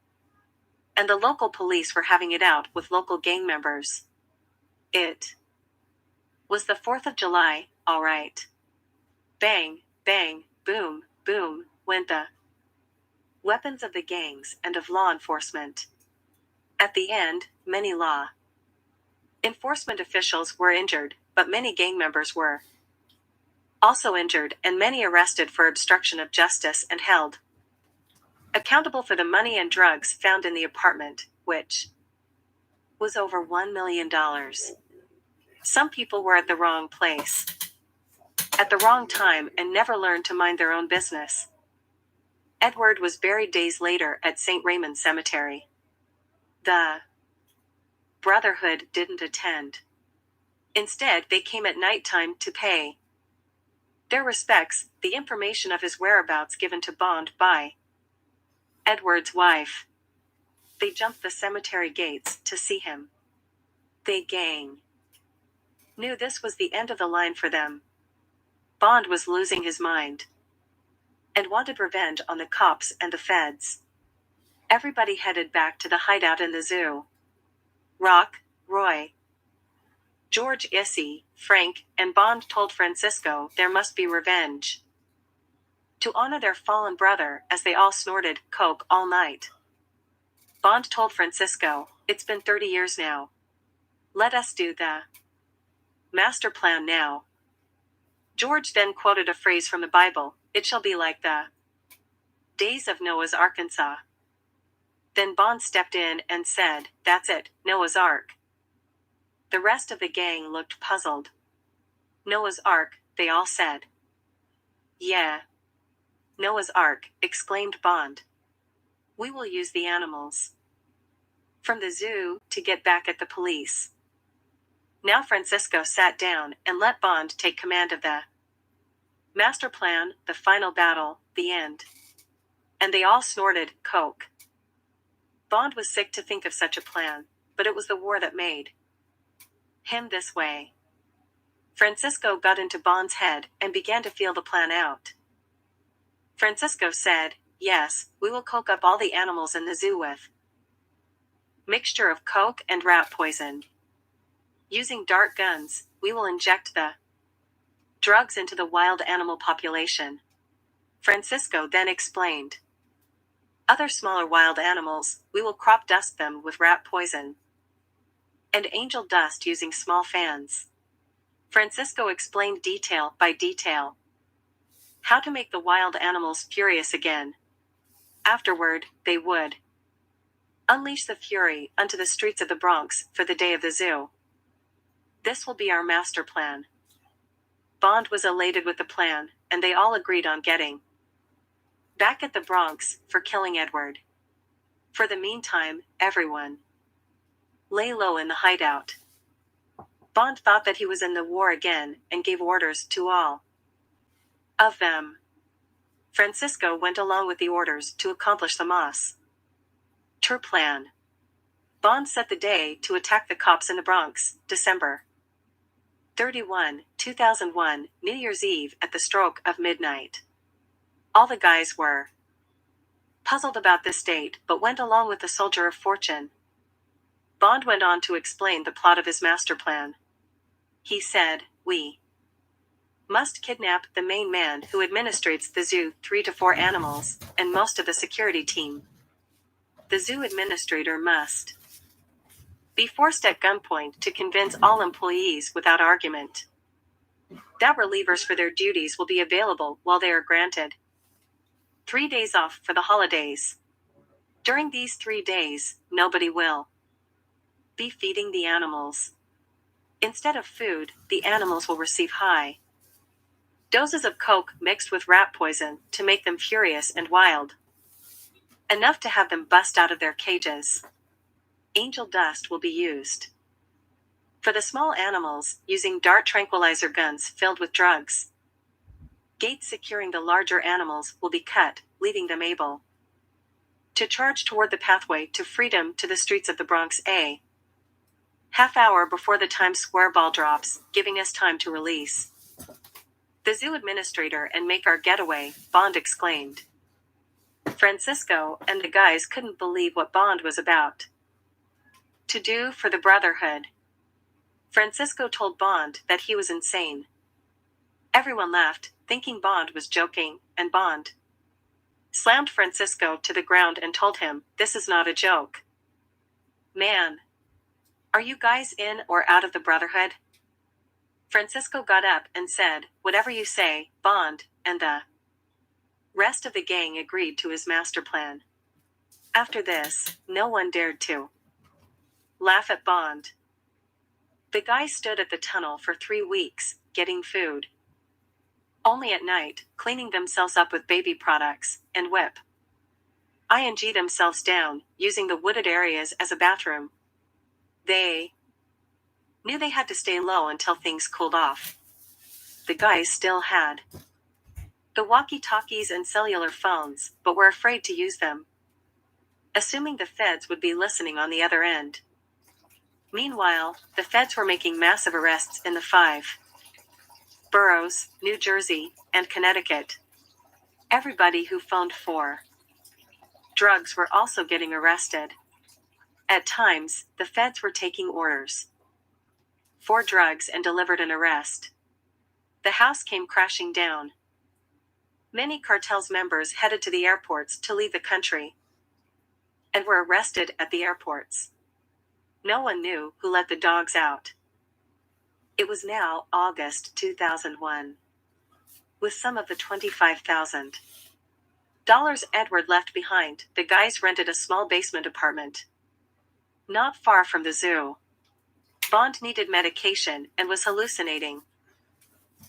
and the local police were having it out with local gang members. It was the 4th of July, all right. Bang, bang, boom, boom, went the weapons of the gangs and of law enforcement. At the end, many law enforcement officials were injured, but many gang members were also injured and many arrested for obstruction of justice and held accountable for the money and drugs found in the apartment, which was over $1 million. Some people were at the wrong place at the wrong time and never learned to mind their own business. Edward was buried days later at St. Raymond Cemetery. The Brotherhood didn't attend. Instead, they came at nighttime to pay their respects, the information of his whereabouts given to Bond by Edward's wife. They jumped the cemetery gates to see him. The gang knew this was the end of the line for them. Bond was losing his mind and wanted revenge on the cops and the feds. Everybody headed back to the hideout in the zoo. Rock, Roy, George, Issy, Frank, and Bond told Francisco there must be revenge to honor their fallen brother as they all snorted coke all night. Bond told Francisco, "It's been 30 years now. Let us do the master plan now." George then quoted a phrase from the Bible, "It shall be like the days of Noah's Arkansas." Then Bond stepped in and said, "That's it, Noah's Ark." The rest of the gang looked puzzled. "Noah's Ark," they all said. "Yeah. Noah's Ark," exclaimed Bond. "We will use the animals from the zoo to get back at the police." Now Francisco sat down and let Bond take command of the master plan, the final battle, the end. And they all snorted coke. Bond was sick to think of such a plan, but it was the war that made him this way. Francisco got into Bond's head and began to feel the plan out. Francisco said, "Yes, we will coke up all the animals in the zoo with Mixture of coke and rat poison. Using dart guns, we will inject the drugs into the wild animal population. Francisco then explained. Other smaller wild animals, we will crop dust them with rat poison and angel dust using small fans. Francisco explained detail by detail how to make the wild animals furious again. Afterward, they would unleash the fury onto the streets of the Bronx for the day of the zoo. This will be our master plan. Bond was elated with the plan, and they all agreed on getting back at the Bronx for killing Edward. For the meantime, everyone lay low in the hideout. Bond thought that he was in the war again and gave orders to all of them. Francisco went along with the orders to accomplish the master plan. Bond set the day to attack the cops in the Bronx, December 31, 2001, New Year's Eve at the stroke of midnight. All the guys were puzzled about this date but went along with the soldier of fortune. Bond went on to explain the plot of his master plan. He said, "We must kidnap the main man who administrates the zoo 3 to 4 animals, and most of the security team. The zoo administrator must be forced at gunpoint to convince all employees without argument that relievers for their duties will be available while they are granted 3 days off for the holidays. During these 3 days, nobody will be feeding the animals. Instead of food, the animals will receive high doses of coke mixed with rat poison to make them furious and wild, enough to have them bust out of their cages. Angel dust will be used for the small animals, using dart tranquilizer guns filled with drugs. Gates securing the larger animals will be cut, leaving them able to charge toward the pathway to freedom to the streets of the Bronx a half hour before the Times Square ball drops, giving us time to release the zoo administrator and make our getaway," Bond exclaimed. Francisco and the guys couldn't believe what Bond was about to do for the Brotherhood. Francisco told Bond that he was insane. Everyone laughed, thinking Bond was joking, and Bond slammed Francisco to the ground and told him, "This is not a joke. Man, are you guys in or out of the Brotherhood?" Francisco got up and said, "Whatever you say, Bond," and the rest of the gang agreed to his master plan. After this, no one dared to laugh at Bond. The guys stood at the tunnel for 3 weeks, getting food only at night, cleaning themselves up with baby products, and whip-ing themselves down, using the wooded areas as a bathroom. They knew they had to stay low until things cooled off. The guys still had the walkie-talkies and cellular phones, but were afraid to use them, assuming the feds would be listening on the other end. Meanwhile, the feds were making massive arrests in the 5 boroughs, New Jersey, and Connecticut. Everybody who phoned for drugs were also getting arrested. At times, the feds were taking orders for drugs and delivered an arrest. The house came crashing down. Many cartel's members headed to the airports to leave the country and were arrested at the airports. No one knew who let the dogs out. It was now August 2001. With some of the $25,000 Edward left behind, the guys rented a small basement apartment not far from the zoo. Bond needed medication and was hallucinating.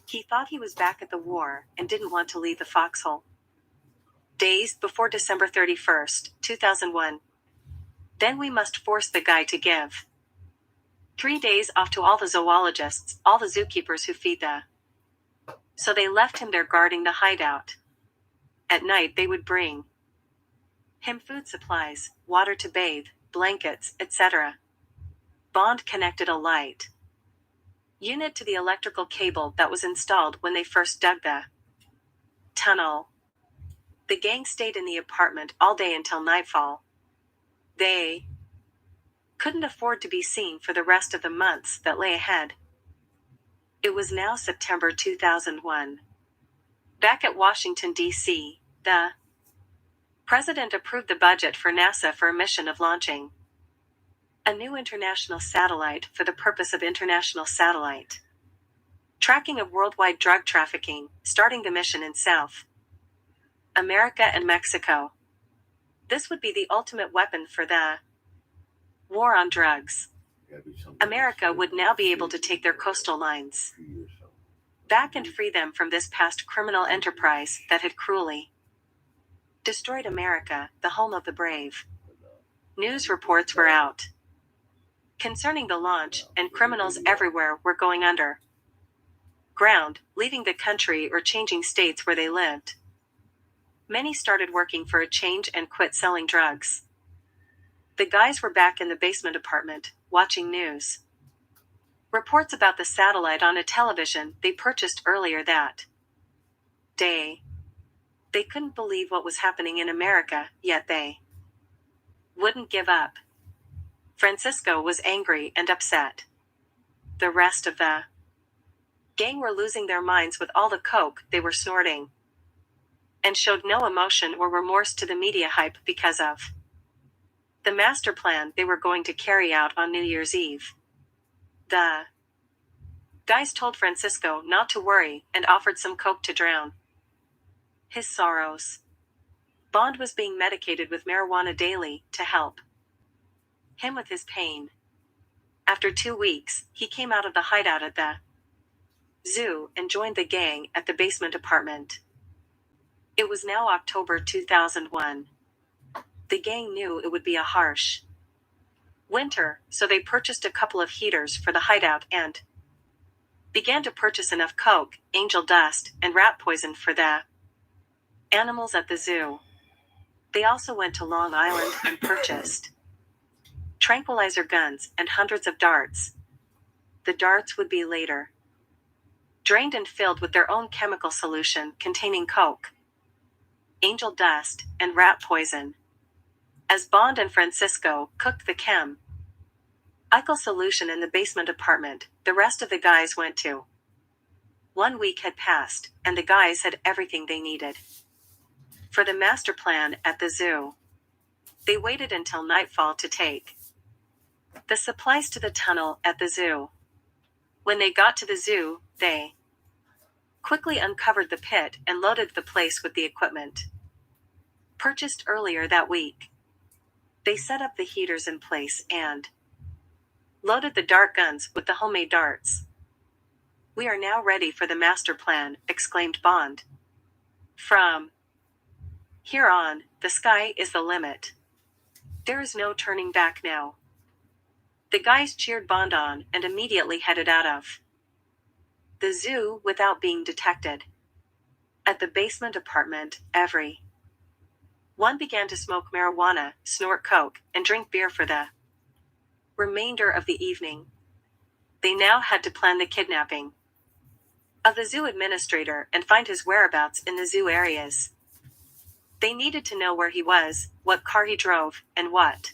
He thought he was back at the war and didn't want to leave the foxhole. Days before December 31st, 2001. Then we must force the guy to give 3 days off to all the zoologists, all the zookeepers who feed the. So they left him there guarding the hideout. At night they would bring him food supplies, water to bathe, blankets, etc. Bond connected a light unit to the electrical cable that was installed when they first dug the tunnel. The gang stayed in the apartment all day until nightfall. They couldn't afford to be seen for the rest of the months that lay ahead. It was now September 2001. Back at Washington, D.C., the president approved the budget for NASA for a mission of launching a new international satellite for the purpose of international satellite tracking of worldwide drug trafficking, starting the mission in South America and Mexico. This would be the ultimate weapon for the war on drugs. America would now be able to take their coastal lines back and free them from this past criminal enterprise that had cruelly destroyed America, the home of the brave. News reports were out concerning the launch, and criminals everywhere were going under ground, leaving the country or changing states where they lived. Many started working for a change and quit selling drugs. The guys were back in the basement apartment, watching news reports about the satellite on a television they purchased earlier that day. They couldn't believe what was happening in America, yet they wouldn't give up. Francisco was angry and upset. The rest of the gang were losing their minds with all the coke they were snorting, and showed no emotion or remorse to the media hype because of the master plan they were going to carry out on New Year's Eve. The guys told Francisco not to worry and offered some coke to drown his sorrows. Bond was being medicated with marijuana daily to help him with his pain. After 2 weeks, he came out of the hideout at the zoo and joined the gang at the basement apartment. It was now October 2001. The gang knew it would be a harsh winter, so they purchased a couple of heaters for the hideout and began to purchase enough coke, angel dust, and rat poison for the animals at the zoo. They also went to Long Island and purchased tranquilizer guns and hundreds of darts. The darts would be later drained and filled with their own chemical solution containing coke, angel dust, and rat poison. As Bond and Francisco cooked the chemical solution in the basement apartment, the rest of the guys went to. 1 week had passed, and the guys had everything they needed for the master plan at the zoo. They waited until nightfall to take the supplies to the tunnel at the zoo. When they got to the zoo, they quickly uncovered the pit and loaded the place with the equipment purchased earlier that week. They set up the heaters in place and loaded the dart guns with the homemade darts. "We are now ready for the master plan," exclaimed Bond. "From here on, the sky is the limit. There is no turning back now." The guys cheered Bond on and immediately headed out of the zoo without being detected. At the basement apartment, everyone began to smoke marijuana, snort coke, and drink beer for the remainder of the evening. They now had to plan the kidnapping of the zoo administrator and find his whereabouts in the zoo areas. They needed to know where he was, what car he drove, and what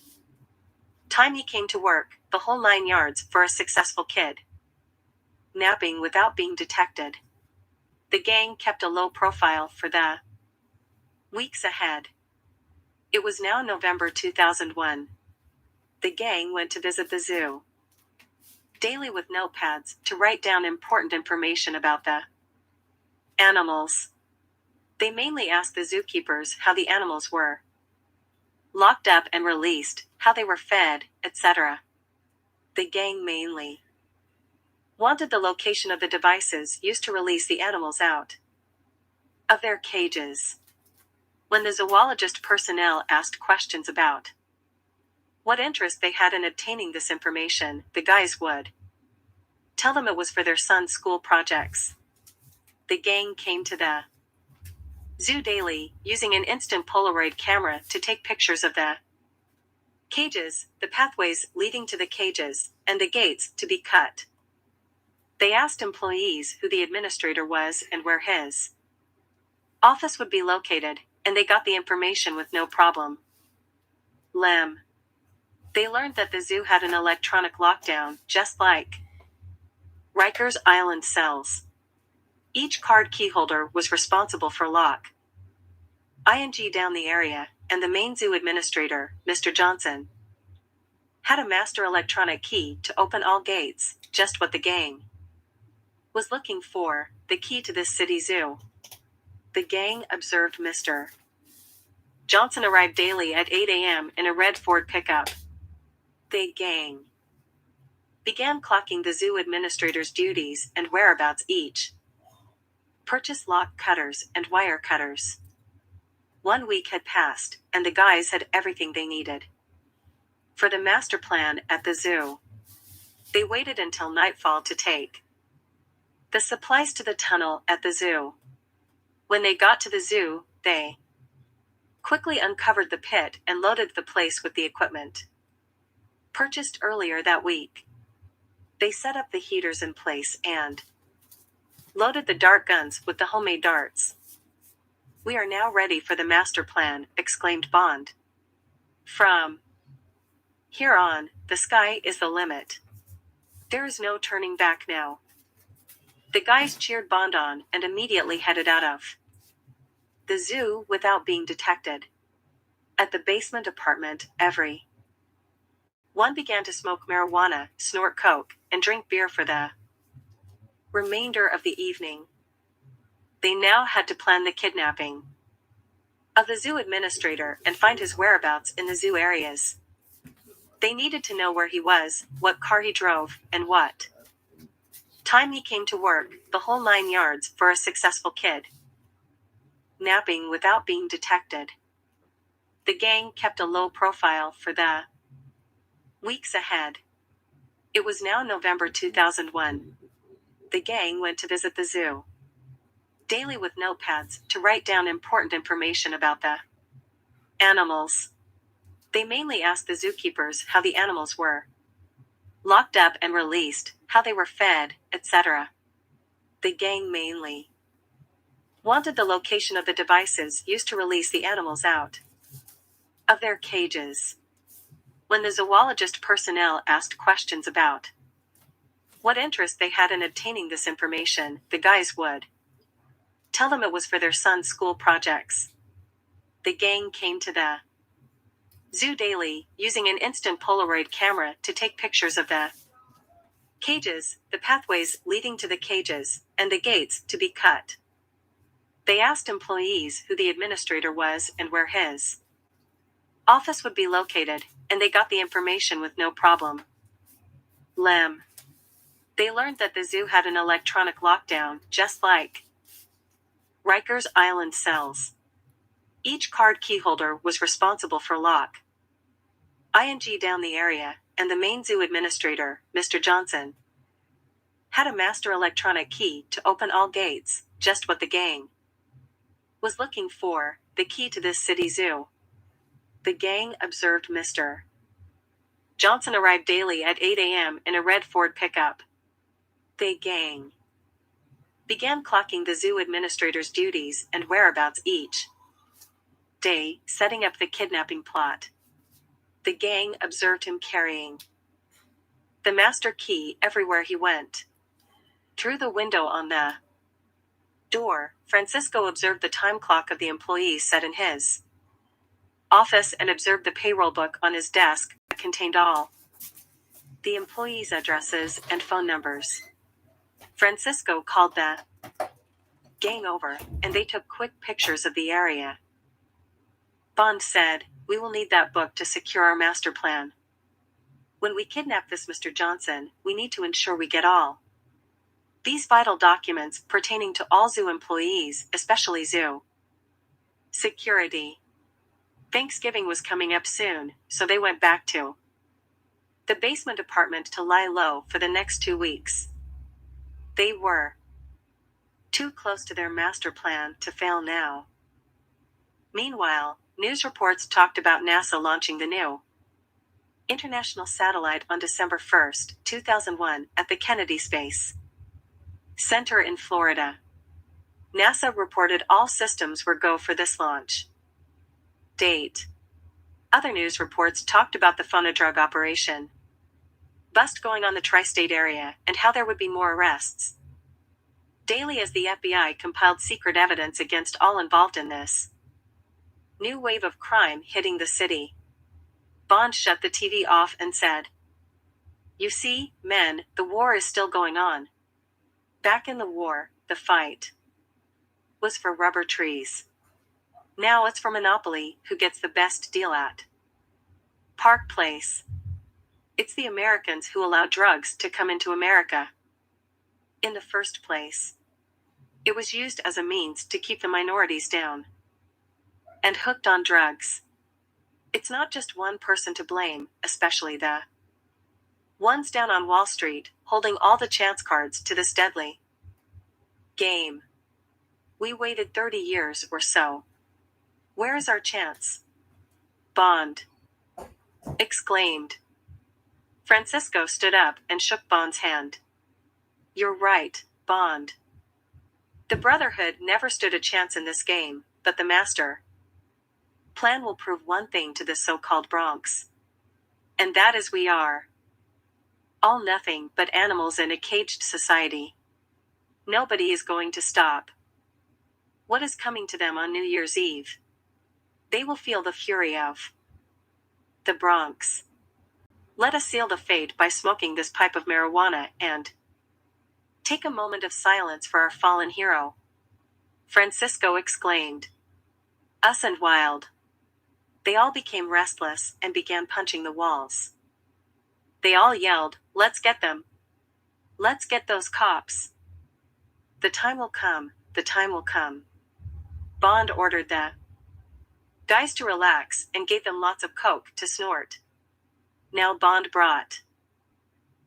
time he came to work, the whole 9 yards for a successful kidnapping without being detected. The gang kept a low profile for the weeks ahead. It was now November 2001. The gang went to visit the zoo daily with notepads to write down important information about the animals. They mainly asked the zookeepers how the animals were locked up and released, how they were fed, etc. The gang mainly wanted the location of the devices used to release the animals out of their cages. When the zoologist personnel asked questions about what interest they had in obtaining this information, the guys would tell them it was for their son's school projects. The gang came to the zoo daily, using an instant Polaroid camera to take pictures of the cages, the pathways leading to the cages, and the gates to be cut. They asked employees who the administrator was and where his office would be located, and they got the information with no problem. They learned that the zoo had an electronic lockdown, just like Rikers Island cells. Each card keyholder was responsible for lock. ING down the area, and the main zoo administrator, Mr. Johnson, had a master electronic key to open all gates, just what the gang was looking for, the key to this city zoo. The gang observed Mr. Johnson arrived daily at 8 a.m. in a red Ford pickup. The gang began clocking the zoo administrator's duties and whereabouts each. Purchase lock cutters and wire cutters. 1 week had passed, and the guys had everything they needed for the master plan at the zoo. They waited until nightfall to take the supplies to the tunnel at the zoo. When they got to the zoo, they quickly uncovered the pit and loaded the place with the equipment purchased earlier that week. They set up the heaters in place and loaded the dart guns with the homemade darts. "We are now ready for the master plan," exclaimed Bond. "From here on, the sky is the limit. There is no turning back now." The guys cheered Bond on and immediately headed out of the zoo without being detected. At the basement apartment, every one began to smoke marijuana, snort coke, and drink beer for the remainder of the evening. They now had to plan the kidnapping of the zoo administrator and find his whereabouts in the zoo areas. They needed to know where he was, what car he drove, and what time he came to work, the whole 9 yards for a successful kidnapping without being detected. The gang kept a low profile for the weeks ahead. It was now November 2001. The gang went to visit the zoo daily with notepads to write down important information about the animals. They mainly asked the zookeepers how the animals were locked up and released, how they were fed, etc. The gang mainly wanted the location of the devices used to release the animals out of their cages. When the zoologist personnel asked questions about what interest they had in obtaining this information, the guys would tell them it was for their son's school projects. The gang came to the zoo daily, using an instant Polaroid camera to take pictures of the cages, the pathways leading to the cages, and the gates to be cut. They asked employees who the administrator was and where his office would be located, and they got the information with no problem. They learned that the zoo had an electronic lockdown, just like Rikers Island cells. Each card keyholder was responsible for lock. ING down the area, and the main zoo administrator, Mr. Johnson, had a master electronic key to open all gates, just what the gang was looking for, the key to this city zoo. The gang observed Mr. Johnson arrived daily at 8 a.m. in a red Ford pickup. The gang began clocking the zoo administrator's duties and whereabouts each day, setting up the kidnapping plot. The gang observed him carrying the master key everywhere he went. Through the window on the door, Francisco observed the time clock of the employees set in his office and observed the payroll book on his desk that contained all the employees' addresses and phone numbers. Francisco called the gang over, and they took quick pictures of the area. Bond said, "We will need that book to secure our master plan. When we kidnap this Mr. Johnson, we need to ensure we get all these vital documents pertaining to all zoo employees, especially zoo security." Thanksgiving was coming up soon, so they went back to the basement apartment to lie low for the next 2 weeks. They were too close to their master plan to fail now. Meanwhile, news reports talked about NASA launching the new international satellite on December 1, 2001, at the Kennedy Space Center in Florida. NASA reported all systems were go for this launch date. Other news reports talked about the phonodrug operation, bust going on the tri-state area, and how there would be more arrests daily as the FBI compiled secret evidence against all involved in this new wave of crime hitting the city. Bond shut the TV off and said, "You see, men, the war is still going on. Back in the war, the fight was for rubber trees. Now it's for monopoly, who gets the best deal at Park Place. It's the Americans who allow drugs to come into America. In the first place, it was used as a means to keep the minorities down and hooked on drugs. It's not just one person to blame, especially the ones down on Wall Street, holding all the chance cards to this deadly game. We waited 30 years or so. Where is our chance?" Bond exclaimed. Francisco stood up and shook Bond's hand. "You're right, Bond. The Brotherhood never stood a chance in this game, but the master plan will prove one thing to this so-called Bronx. And that is we are all nothing but animals in a caged society. Nobody is going to stop what is coming to them on New Year's Eve. They will feel the fury of the Bronx. Let us seal the fate by smoking this pipe of marijuana and take a moment of silence for our fallen hero," Francisco exclaimed. Us and Wild. They all became restless and began punching the walls. They all yelled, "Let's get them! Let's get those cops! The time will come, the time will come." Bond ordered the guys to relax and gave them lots of coke to snort. Now Bond brought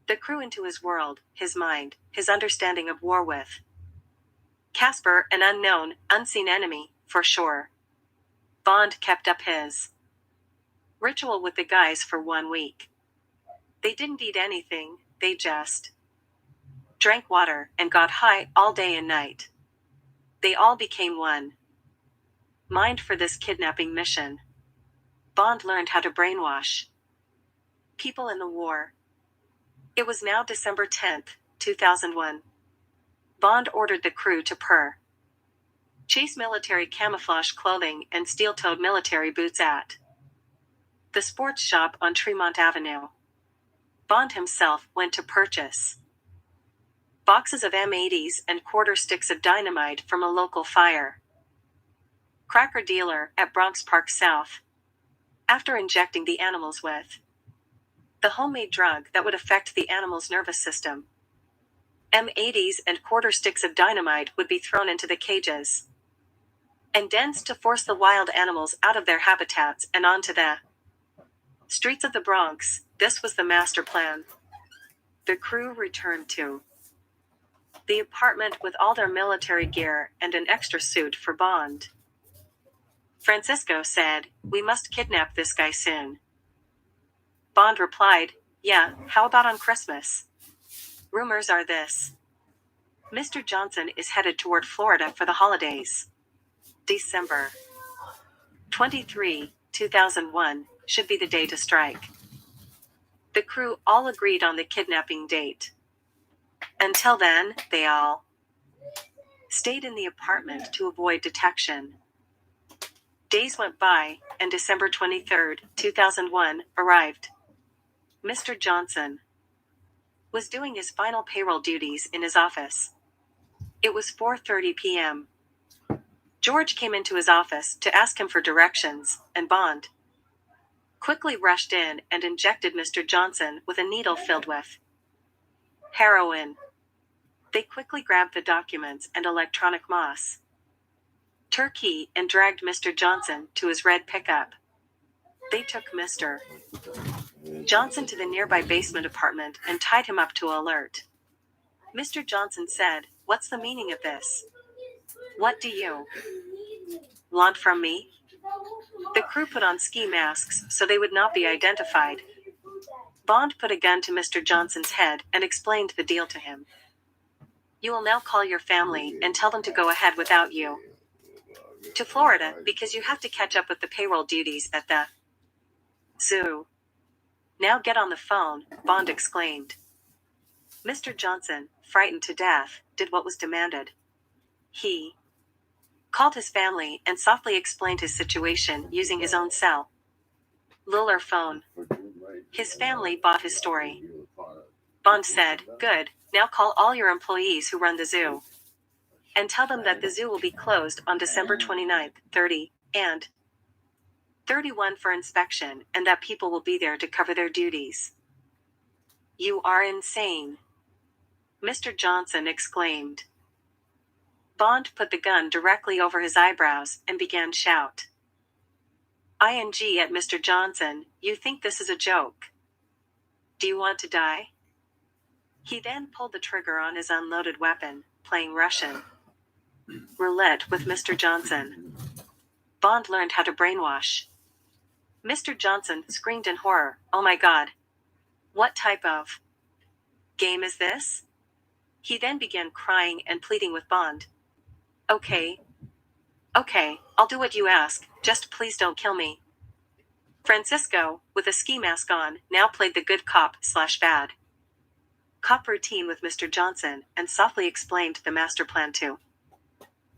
the crew into his world, his mind, his understanding of war with Casper, an unknown, unseen enemy, for sure. Bond kept up his ritual with the guys for 1 week. They didn't eat anything, they just drank water and got high all day and night. They all became one mind for this kidnapping mission. Bond learned how to brainwash people in the war. It was now December 10th, 2001. Bond ordered the crew to chase military camouflage clothing and steel-toed military boots at the sports shop on Tremont Avenue. Bond himself went to purchase boxes of M80s and quarter sticks of dynamite from a local fire cracker dealer at Bronx Park South. After injecting the animals with the homemade drug that would affect the animal's nervous system, M80s and quarter sticks of dynamite would be thrown into the cages and dens to force the wild animals out of their habitats and onto the streets of the Bronx. This was the master plan. The crew returned to the apartment with all their military gear and an extra suit for Bond. Francisco said, "We must kidnap this guy soon." Bond replied, "Yeah, how about on Christmas? Rumors are this: Mr. Johnson is headed toward Florida for the holidays. December 23, 2001, should be the day to strike." The crew all agreed on the kidnapping date. Until then, they all stayed in the apartment to avoid detection. Days went by, and December 23, 2001, arrived. Mr. Johnson was doing his final payroll duties in his office. It was 4:30 p.m. George came into his office to ask him for directions, and Bond quickly rushed in and injected Mr. Johnson with a needle filled with heroin. They quickly grabbed the documents and electronic moss turkey and dragged Mr. Johnson to his red pickup. They took Mr. Johnson to the nearby basement apartment and tied him up to alert. Mr. Johnson said, "What's the meaning of this? What do you want from me?" The crew put on ski masks so they would not be identified. Bond put a gun to Mr. Johnson's head and explained the deal to him. "You will now call your family and tell them to go ahead without you to Florida because you have to catch up with the payroll duties at the Zoo. Now get on the phone, Bond exclaimed. Mr. Johnson, frightened to death, did what was demanded. He called his family and softly explained his situation using his own cell Luller phone. His family bought his story. Bond said, "Good, now call all your employees who run the zoo. And tell them that the zoo will be closed on December 29th, 30, and 31 for inspection, and that people will be there to cover their duties." "You are insane," Mr. Johnson exclaimed. Bond put the gun directly over his eyebrows and began shout. "Ing at Mr. Johnson, you think this is a joke? Do you want to die?" He then pulled the trigger on his unloaded weapon, playing Russian roulette with Mr. Johnson. Bond learned how to brainwash. Mr. Johnson screamed in horror, "Oh my God! What type of game is this?" He then began crying and pleading with Bond. Okay, I'll do what you ask, just please don't kill me." Francisco, with a ski mask on, now played the good cop/bad cop routine with Mr. Johnson and softly explained the master plan to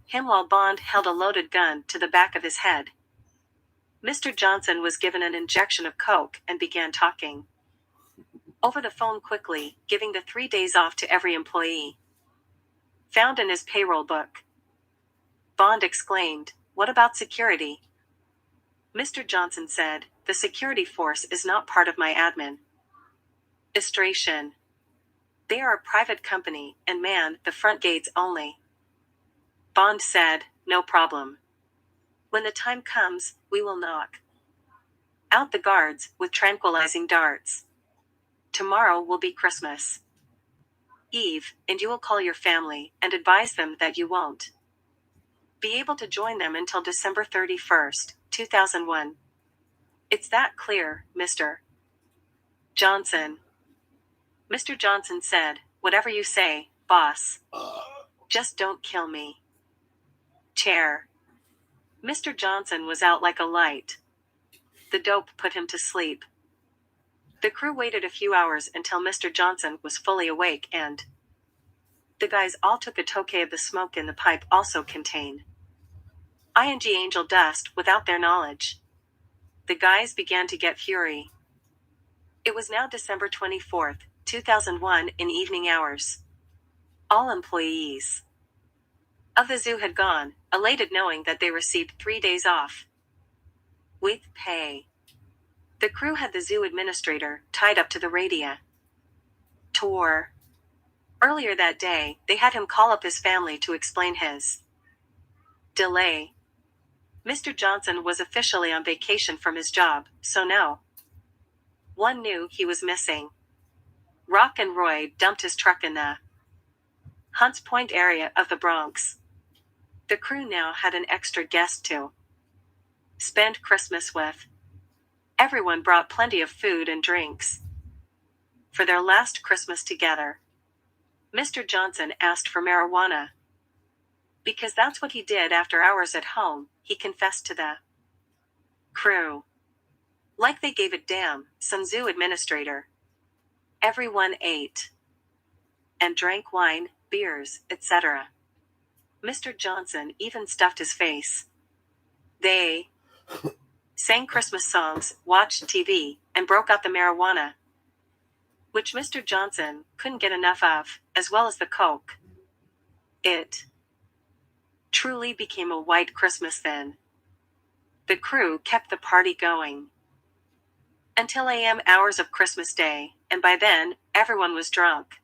him while Bond held a loaded gun to the back of his head. Mr. Johnson was given an injection of coke and began talking over the phone quickly, giving the 3 days off to every employee found in his payroll book. Bond exclaimed, "What about security?" Mr. Johnson said, "The security force is not part of my administration. They are a private company and man the front gates only." Bond said, "No problem. When the time comes, we will knock out the guards with tranquilizing darts. Tomorrow will be Christmas Eve, and you will call your family and advise them that you won't be able to join them until December 31st, 2001. It's that clear, Mr. Johnson." Mr. Johnson said, "Whatever you say, boss. Just don't kill me." Chair. Mr. Johnson was out like a light. The dope put him to sleep. The crew waited a few hours until Mr. Johnson was fully awake and the guys all took a toke of the smoke in the pipe also contained ing angel dust without their knowledge. The guys began to get fury. It was now December 24th, 2001 in evening hours. All employees of the zoo had gone, elated knowing that they received 3 days off with pay. The crew had the zoo administrator tied up to the radiator. Earlier that day, they had him call up his family to explain his delay. Mr. Johnson was officially on vacation from his job, so no one knew he was missing. Rock and Roy dumped his truck in the Hunts Point area of the Bronx. The crew now had an extra guest to spend Christmas with. Everyone brought plenty of food and drinks for their last Christmas together. Mr. Johnson asked for marijuana because that's what he did after hours at home, he confessed to the crew. Like they gave a damn, some zoo administrator. Everyone ate and drank wine, beers, etc. Mr. Johnson even stuffed his face. They sang Christmas songs, watched TV, and broke out the marijuana, which Mr. Johnson couldn't get enough of, as well as the coke. It truly became a white Christmas then. The crew kept the party going until AM hours of Christmas Day, and by then, everyone was drunk,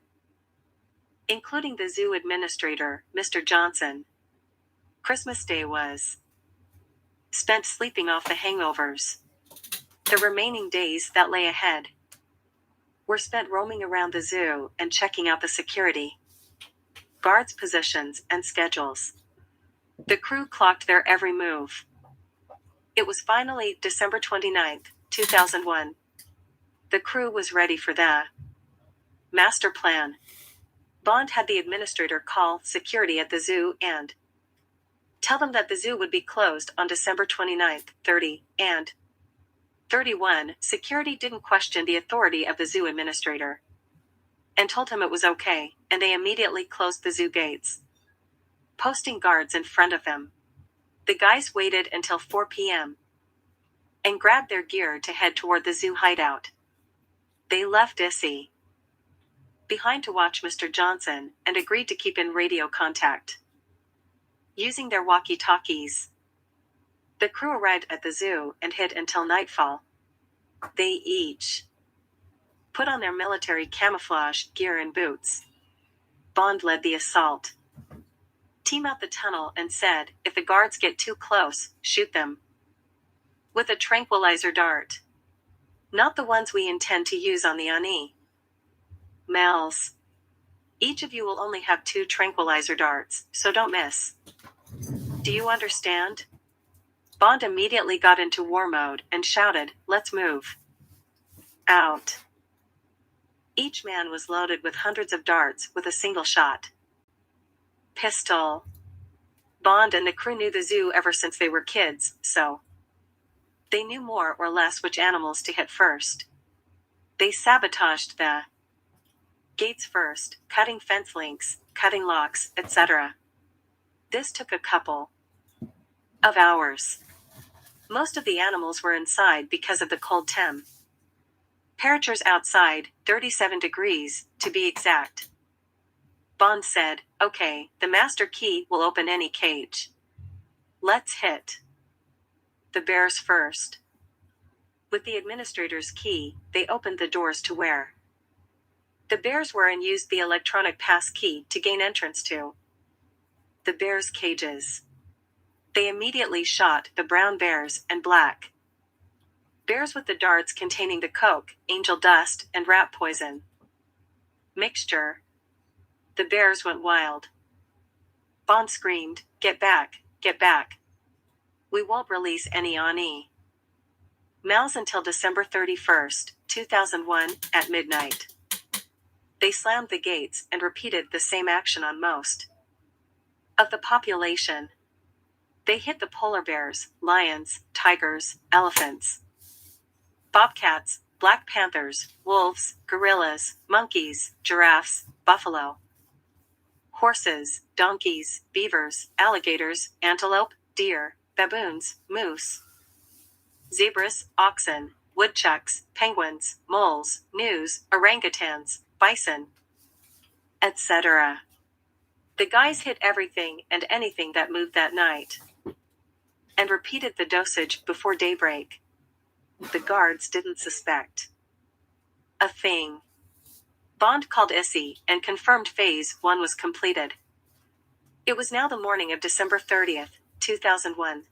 including the zoo administrator, Mr. Johnson. Christmas Day was spent sleeping off the hangovers. The remaining days that lay ahead were spent roaming around the zoo and checking out the security guards' positions and schedules. The crew clocked their every move. It was finally December 29th, 2001. The crew was ready for the master plan. Bond had the administrator call security at the zoo and tell them that the zoo would be closed on December 29th, 30, and 31. Security didn't question the authority of the zoo administrator and told him it was okay, and they immediately closed the zoo gates, posting guards in front of them. The guys waited until 4 p.m. and grabbed their gear to head toward the zoo hideout. They left Issy behind to watch Mr. Johnson and agreed to keep in radio contact using their walkie-talkies. The crew arrived at the zoo and hid until nightfall. They each put on their military camouflage gear and boots. Bond led the assault team out the tunnel and said, if the guards get too close, shoot them with a tranquilizer dart. Not the ones we intend to use on the N.Y.P.D. Males. Each of you will only have 2 tranquilizer darts, so don't miss. Do you understand? Bond immediately got into war mode and shouted, let's move out. Each man was loaded with hundreds of darts with a single shot pistol. Bond and the crew knew the zoo ever since they were kids, so they knew more or less which animals to hit first. They sabotaged the gates first, cutting fence links, cutting locks, etc. This took a couple of hours. Most of the animals were inside because of the cold temperatures outside, 37 degrees, to be exact. Bond said, okay, the master key will open any cage. Let's hit the bears first. With the administrator's key, they opened the doors to where the bears were and used the electronic pass key to gain entrance to the bears' cages. They immediately shot the brown bears and black bears with the darts containing the coke, angel dust, and rat poison mixture. The bears went wild. Bond screamed, get back, get back. We won't release any N.Y.P.D. males until December 31st, 2001, at midnight. They slammed the gates and repeated the same action on most of the population. They hit the polar bears, lions, tigers, elephants, bobcats, black panthers, wolves, gorillas, monkeys, giraffes, buffalo, horses, donkeys, beavers, alligators, antelope, deer, baboons, moose, zebras, oxen, woodchucks, penguins, moles, gnus, orangutans, bison, etc. The guys hit everything and anything that moved that night and repeated the dosage before daybreak. The guards didn't suspect a thing. Bond called Issy and confirmed Phase 1 was completed. It was now the morning of December 30th, 2001.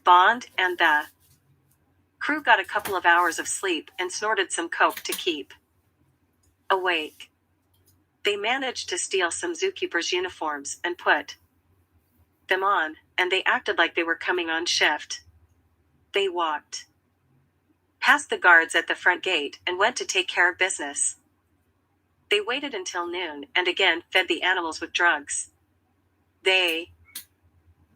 Bond and the crew got a couple of hours of sleep and snorted some coke to keep awake. They managed to steal some zookeepers' uniforms and put them on, and they acted like they were coming on shift. They walked past the guards at the front gate and went to take care of business. They waited until noon and again fed the animals with drugs. They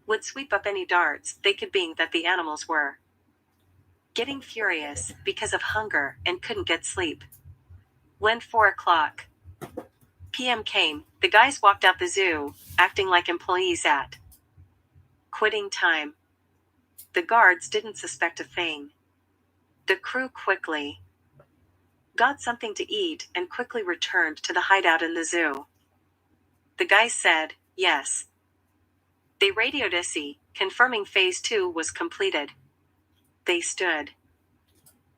would sweep up any darts they could, being that the animals were getting furious because of hunger and couldn't get sleep. When 4 o'clock p.m. came, the guys walked out the zoo, acting like employees at quitting time. The guards didn't suspect a thing. The crew quickly got something to eat and quickly returned to the hideout in the zoo. The guys said, yes. They radioed Issy, confirming Phase 2 was completed. They stood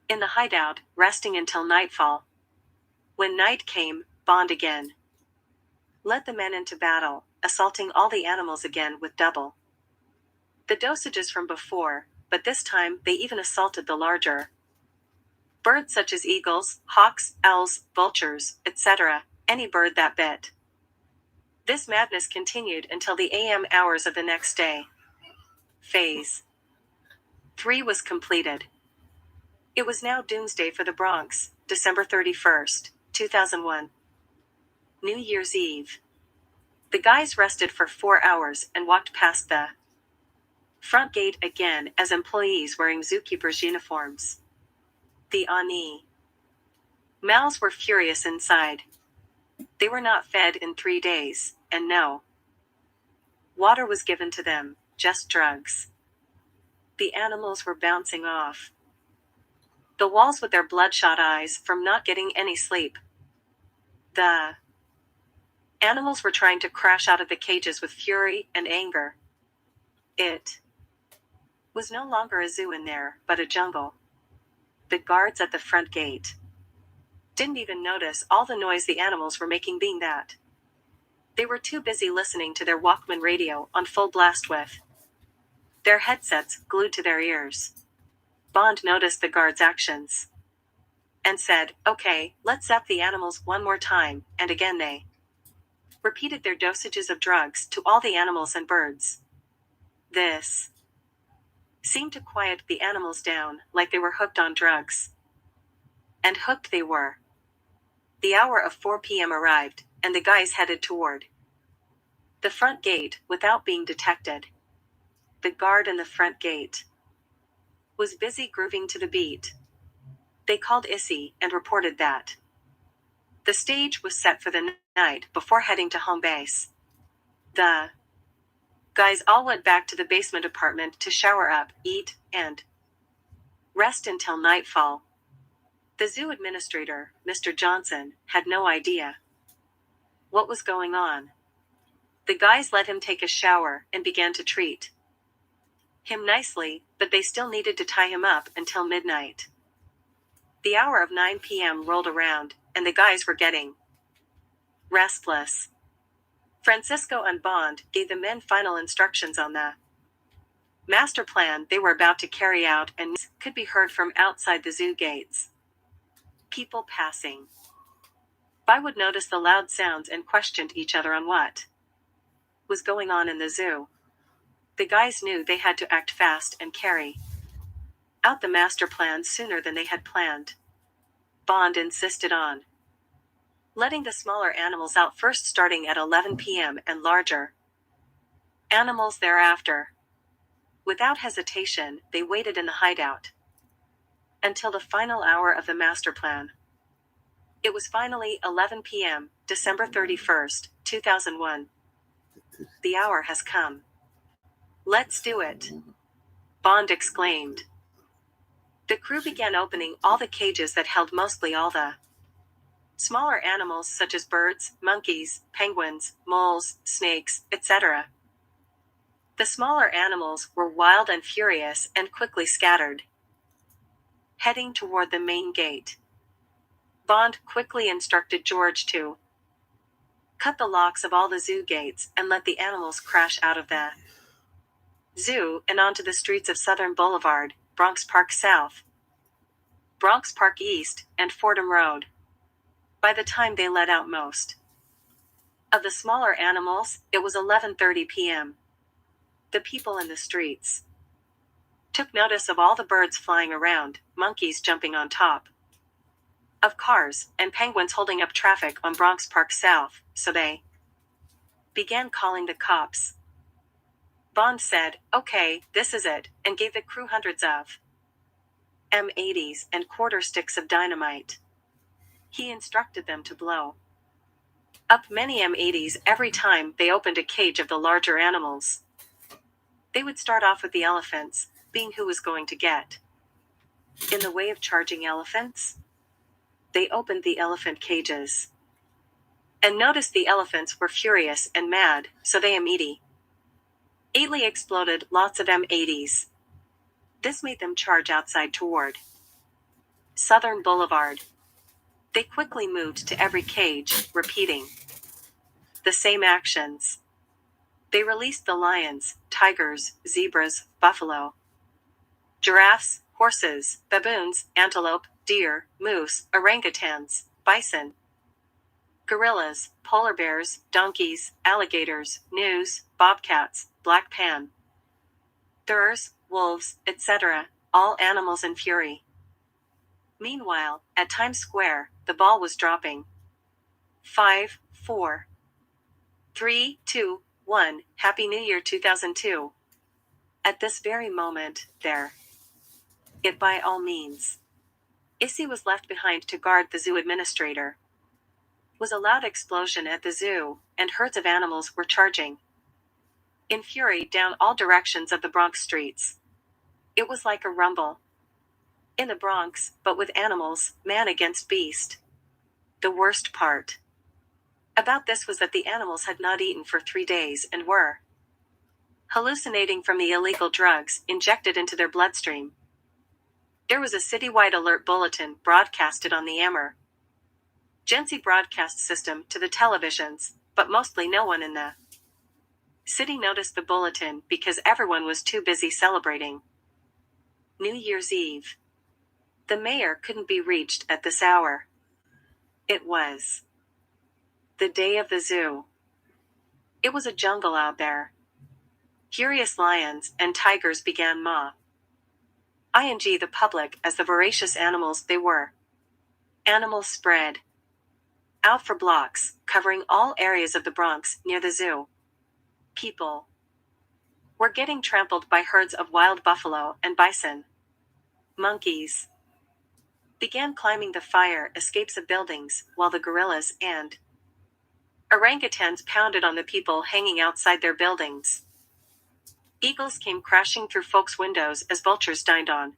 in the hideout, resting until nightfall. When night came, Bond again led the men into battle, assaulting all the animals again with double the dosages from before, but this time they even assaulted the larger birds such as eagles, hawks, owls, vultures, etc., any bird that bit. This madness continued until the AM hours of the next day. Phase 3 was completed. It was now doomsday for the Bronx, December 31st, 2001. New Year's Eve. The guys rested for 4 hours and walked past the front gate again as employees wearing zookeepers' uniforms. The Ani Mals were furious inside. They were not fed in 3 days, and no water was given to them, just drugs. The animals were bouncing off the walls with their bloodshot eyes from not getting any sleep. The animals were trying to crash out of the cages with fury and anger. It was no longer a zoo in there, but a jungle. The guards at the front gate didn't even notice all the noise the animals were making, being that they were too busy listening to their Walkman radio on full blast with their headsets glued to their ears. Bond noticed the guards' actions and said, "Okay, let's zap the animals one more time," and again they repeated their dosages of drugs to all the animals and birds. This seemed to quiet the animals down, like they were hooked on drugs. And hooked they were. The hour of 4 p.m. arrived, and the guys headed toward the front gate without being detected. The guard in the front gate was busy grooving to the beat. They called Issy and reported that the stage was set for the night before heading to home base. The guys all went back to the basement apartment to shower up, eat, and rest until nightfall. The zoo administrator, Mr. Johnson, had no idea what was going on. The guys let him take a shower and began to treat him nicely, but they still needed to tie him up until midnight. The hour of 9 p.m. rolled around, and the guys were getting restless. Francisco and Bond gave the men final instructions on the master plan they were about to carry out, and could be heard from outside the zoo gates. People passing by would notice the loud sounds and questioned each other on what was going on in the zoo. The guys knew they had to act fast and carry out the master plan sooner than they had planned. Bond insisted on letting the smaller animals out first, starting at 11 p.m. and larger animals thereafter. Without hesitation, they waited in the hideout until the final hour of the master plan. It was finally 11 p.m., December 31st, 2001. The hour has come. Let's do it, Bond exclaimed. The crew began opening all the cages that held mostly all the smaller animals such as birds, monkeys, penguins, moles, snakes, etc. The smaller animals were wild and furious and quickly scattered, heading toward the main gate. Bond quickly instructed George to cut the locks of all the zoo gates and let the animals crash out of the zoo and onto the streets of Southern Boulevard, Bronx Park South, Bronx Park East, and Fordham Road. By the time they let out most of the smaller animals, it was 11:30 p.m. The people in the streets took notice of all the birds flying around, monkeys jumping on top of cars, and penguins holding up traffic on Bronx Park South, so they began calling the cops. Bond said, "Okay, this is it," and gave the crew hundreds of M80s and quarter sticks of dynamite. He instructed them to blow up many M80s every time they opened a cage of the larger animals. They would start off with the elephants, being who was going to get in the way of charging elephants. They opened the elephant cages and noticed the elephants were furious and mad, so they immediately exploded lots of M80s. This made them charge outside toward Southern Boulevard. They quickly moved to every cage, repeating the same actions. They released the lions, tigers, zebras, buffalo, giraffes, horses, baboons, antelope, deer, moose, orangutans, bison, gorillas, polar bears, donkeys, alligators, gnus, bobcats, black panthers, wolves, etc., all animals in fury. Meanwhile, at Times Square, the ball was dropping. 5, 4, 3, 2, 1, Happy New Year 2002. At this very moment, there. It by all means. Issy was left behind to guard the zoo administrator. Was a loud explosion at the zoo, and herds of animals were charging in fury down all directions of the Bronx streets. It was like a rumble in the Bronx, but with animals, man against beast. The worst part about this was that the animals had not eaten for 3 days and were hallucinating from the illegal drugs injected into their bloodstream. There was a citywide alert bulletin broadcasted on the emergency broadcast system to the televisions, but mostly no one in the city noticed the bulletin because everyone was too busy celebrating New Year's Eve. The mayor couldn't be reached at this hour. It was the day of the zoo. It was a jungle out there. Furious lions and tigers began ing the public as the voracious animals they were. Animals spread out for blocks, covering all areas of the Bronx near the zoo. People were getting trampled by herds of wild buffalo and bison. Monkeys began climbing the fire escapes of buildings, while the gorillas and orangutans pounded on the people hanging outside their buildings. Eagles came crashing through folks' windows as vultures dined on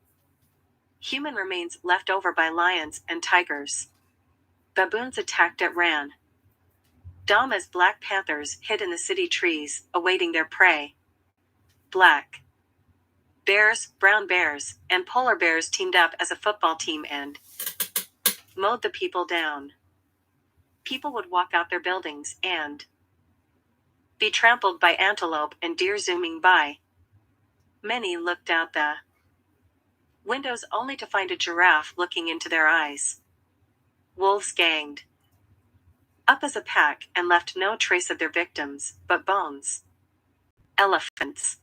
human remains left over by lions and tigers. Baboons attacked at ran dumb as black panthers hid in the city trees, awaiting their prey. Black bears, brown bears, and polar bears teamed up as a football team and mowed the people down. People would walk out their buildings and be trampled by antelope and deer zooming by. Many looked out the windows only to find a giraffe looking into their eyes. Wolves ganged up as a pack and left no trace of their victims, but bones. Elephants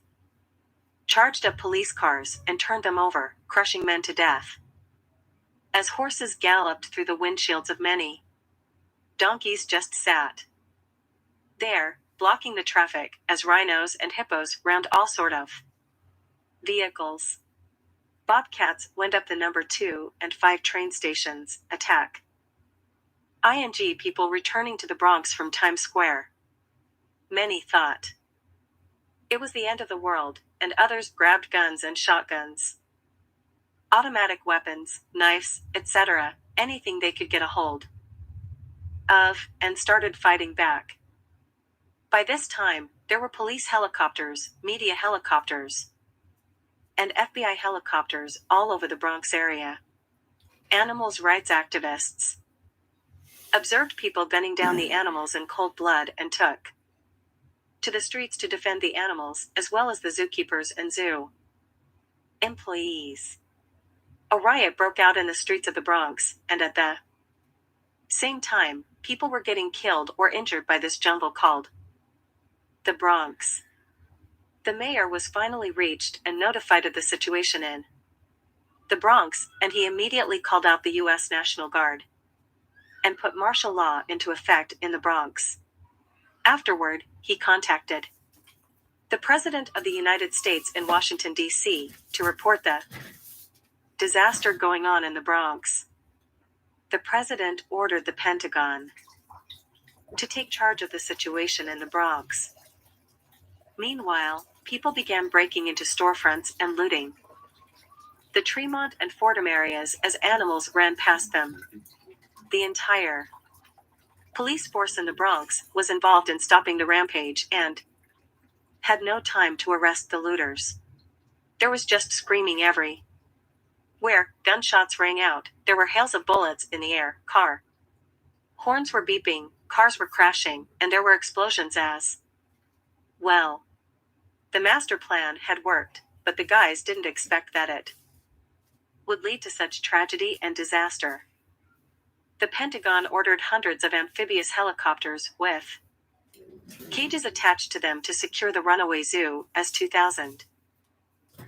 charged up police cars and turned them over, crushing men to death. As horses galloped through the windshields of many, donkeys just sat there, blocking the traffic, as rhinos and hippos round all sort of vehicles. Bobcats went up the number 2 and 5 train stations, attack ing people returning to the Bronx from Times Square. Many thought it was the end of the world, and others grabbed guns and shotguns, automatic weapons, knives, etc., anything they could get a hold of, and started fighting back. By this time, there were police helicopters, media helicopters, and FBI helicopters all over the Bronx area. Animals' rights activists observed people gunning down the animals in cold blood and took to the streets to defend the animals, as well as the zookeepers and zoo employees. A riot broke out in the streets of the Bronx, and at the same time, people were getting killed or injured by this jungle called the Bronx. The mayor was finally reached and notified of the situation in the Bronx, and he immediately called out the U.S. National Guard and put martial law into effect in the Bronx. Afterward, he contacted the President of the United States in Washington, D.C., to report the disaster going on in the Bronx. The President ordered the Pentagon to take charge of the situation in the Bronx. Meanwhile, people began breaking into storefronts and looting the Tremont and Fordham areas as animals ran past them. The entire police force in the Bronx was involved in stopping the rampage and had no time to arrest the looters. There was just screaming everywhere, gunshots rang out, there were hails of bullets in the air, car horns were beeping, cars were crashing, and there were explosions as well. The master plan had worked, but the guys didn't expect that it would lead to such tragedy and disaster. The Pentagon ordered hundreds of amphibious helicopters with cages attached to them to secure the runaway zoo, as 2,000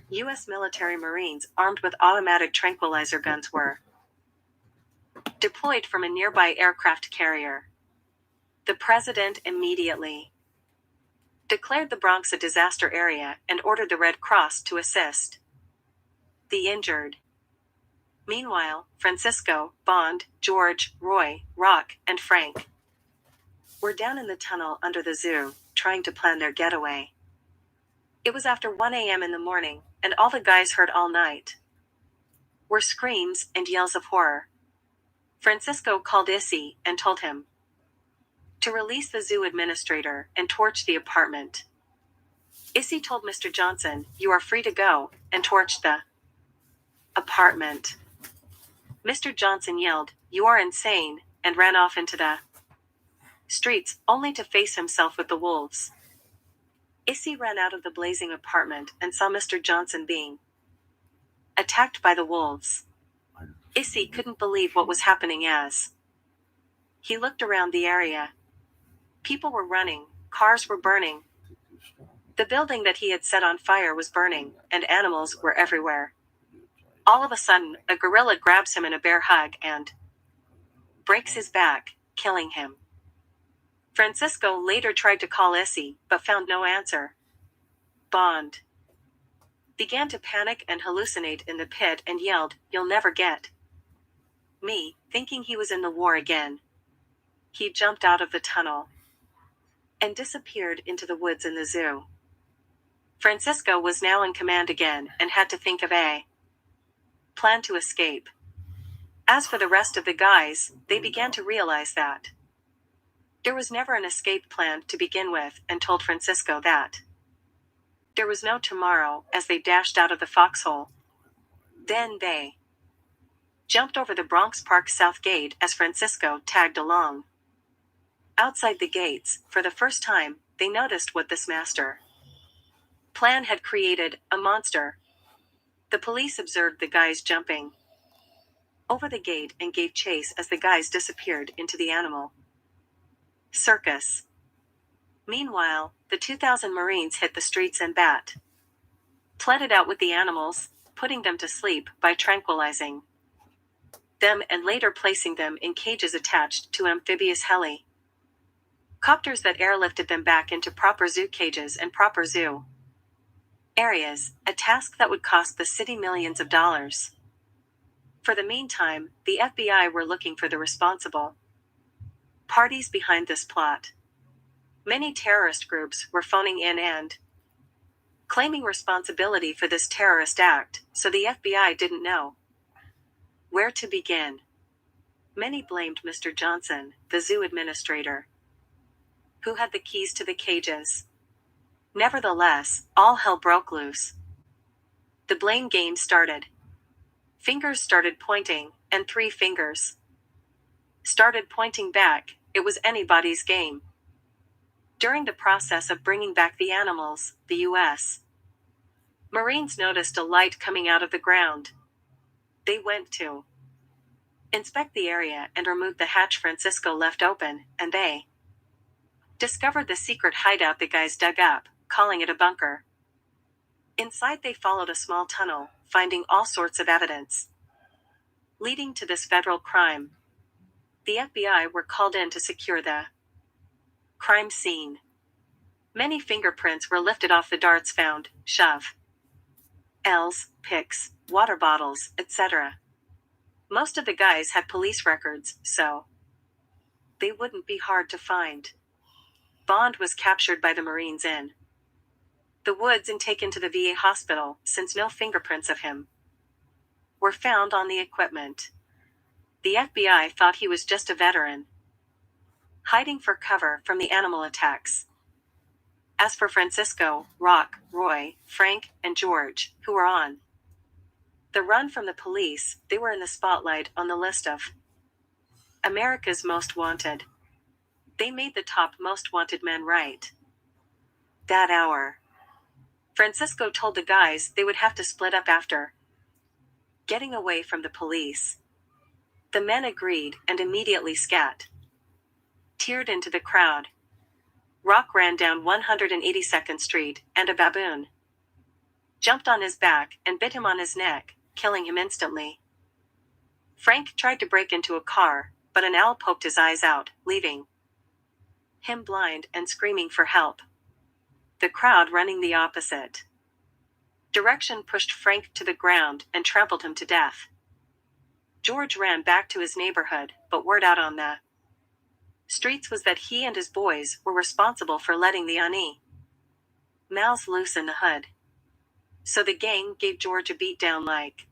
U.S. military Marines armed with automatic tranquilizer guns were deployed from a nearby aircraft carrier. The president immediately declared the Bronx a disaster area and ordered the Red Cross to assist the injured. Meanwhile, Francisco, Bond, George, Roy, Rock, and Frank were down in the tunnel under the zoo, trying to plan their getaway. It was after 1 a.m. in the morning, and all the guys heard all night were screams and yells of horror. Francisco called Issy and told him to release the zoo administrator and torch the apartment. Issy told Mr. Johnson, "You are free to go," and torched the apartment. Mr. Johnson yelled, "You are insane," and ran off into the streets, only to face himself with the wolves. Issy ran out of the blazing apartment and saw Mr. Johnson being attacked by the wolves. Issy couldn't believe what was happening as he looked around the area. People were running, cars were burning. The building that he had set on fire was burning, and animals were everywhere. All of a sudden, a gorilla grabs him in a bear hug and breaks his back, killing him. Francisco later tried to call Issy, but found no answer. Bond began to panic and hallucinate in the pit and yelled, "You'll never get me," thinking he was in the war again. He jumped out of the tunnel and disappeared into the woods in the zoo. Francisco was now in command again and had to think of a plan to escape. As for the rest of the guys, they began to realize that there was never an escape plan to begin with, and told Francisco that there was no tomorrow as they dashed out of the foxhole. Then they jumped over the Bronx Park South Gate as Francisco tagged along. Outside the gates, for the first time, they noticed what this master plan had created, a monster. The police observed the guys jumping over the gate and gave chase as the guys disappeared into the animal circus. Meanwhile, the 2,000 Marines hit the streets and pleaded out with the animals, putting them to sleep by tranquilizing them and later placing them in cages attached to amphibious helicopters that airlifted them back into proper zoo cages and proper zoo areas, a task that would cost the city millions of dollars. For the meantime, the FBI were looking for the responsible parties behind this plot. Many terrorist groups were phoning in and claiming responsibility for this terrorist act, so the FBI didn't know where to begin. Many blamed Mr. Johnson, the zoo administrator, who had the keys to the cages. Nevertheless, all hell broke loose. The blame game started. Fingers started pointing, and 3 fingers started pointing back. It was anybody's game. During the process of bringing back the animals, the U.S. Marines noticed a light coming out of the ground. They went to inspect the area and remove the hatch Francisco left open, and they discovered the secret hideout the guys dug up, calling it a bunker. Inside they followed a small tunnel, finding all sorts of evidence leading to this federal crime. The FBI were called in to secure the crime scene. Many fingerprints were lifted off the darts found, shovels, picks, water bottles, etc. Most of the guys had police records, so they wouldn't be hard to find. Bond was captured by the Marines in the woods and taken to the VA hospital, since no fingerprints of him were found on the equipment. The FBI thought he was just a veteran, hiding for cover from the animal attacks. As for Francisco, Rock, Roy, Frank, and George, who were on the run from the police, they were in the spotlight on the list of America's Most Wanted. They made the top most wanted men right that hour. Francisco told the guys they would have to split up after getting away from the police. The men agreed and immediately teared into the crowd. Rock ran down 182nd Street, and a baboon jumped on his back and bit him on his neck, killing him instantly. Frank tried to break into a car, but an owl poked his eyes out, leaving him blind and screaming for help. The crowd running the opposite direction pushed Frank to the ground and trampled him to death. George ran back to his neighborhood, but word out on the streets was that he and his boys were responsible for letting the N.Y.P.Ds loose in the hood. So the gang gave George a beatdown like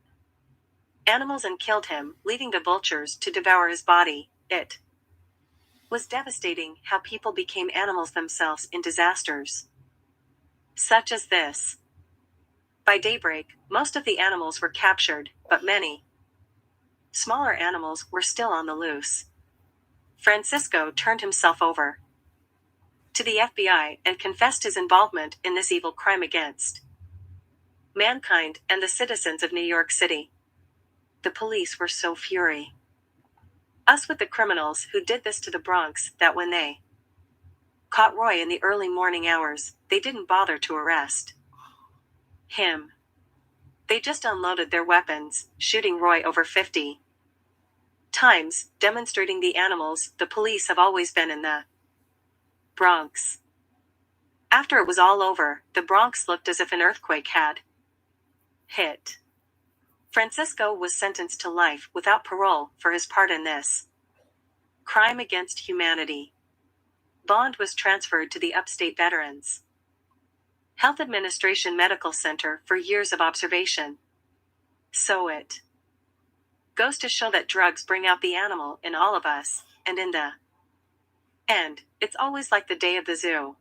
animals and killed him, leaving the vultures to devour his body. It was devastating how people became animals themselves in disasters such as this. By daybreak, most of the animals were captured, but many smaller animals were still on the loose. Francisco turned himself over to the FBI and confessed his involvement in this evil crime against mankind and the citizens of New York City. The police were so furious with the criminals who did this to the Bronx that when they caught Roy in the early morning hours, they didn't bother to arrest him. They just unloaded their weapons, shooting Roy over 50 times, demonstrating the animals the police have always been in the Bronx. After it was all over, the Bronx looked as if an earthquake had hit. Francisco was sentenced to life without parole for his part in this crime against humanity. Bond was transferred to the Upstate Veterans Health Administration Medical Center for years of observation. So it goes to show that drugs bring out the animal in all of us, and in the end, it's always like the day of the zoo.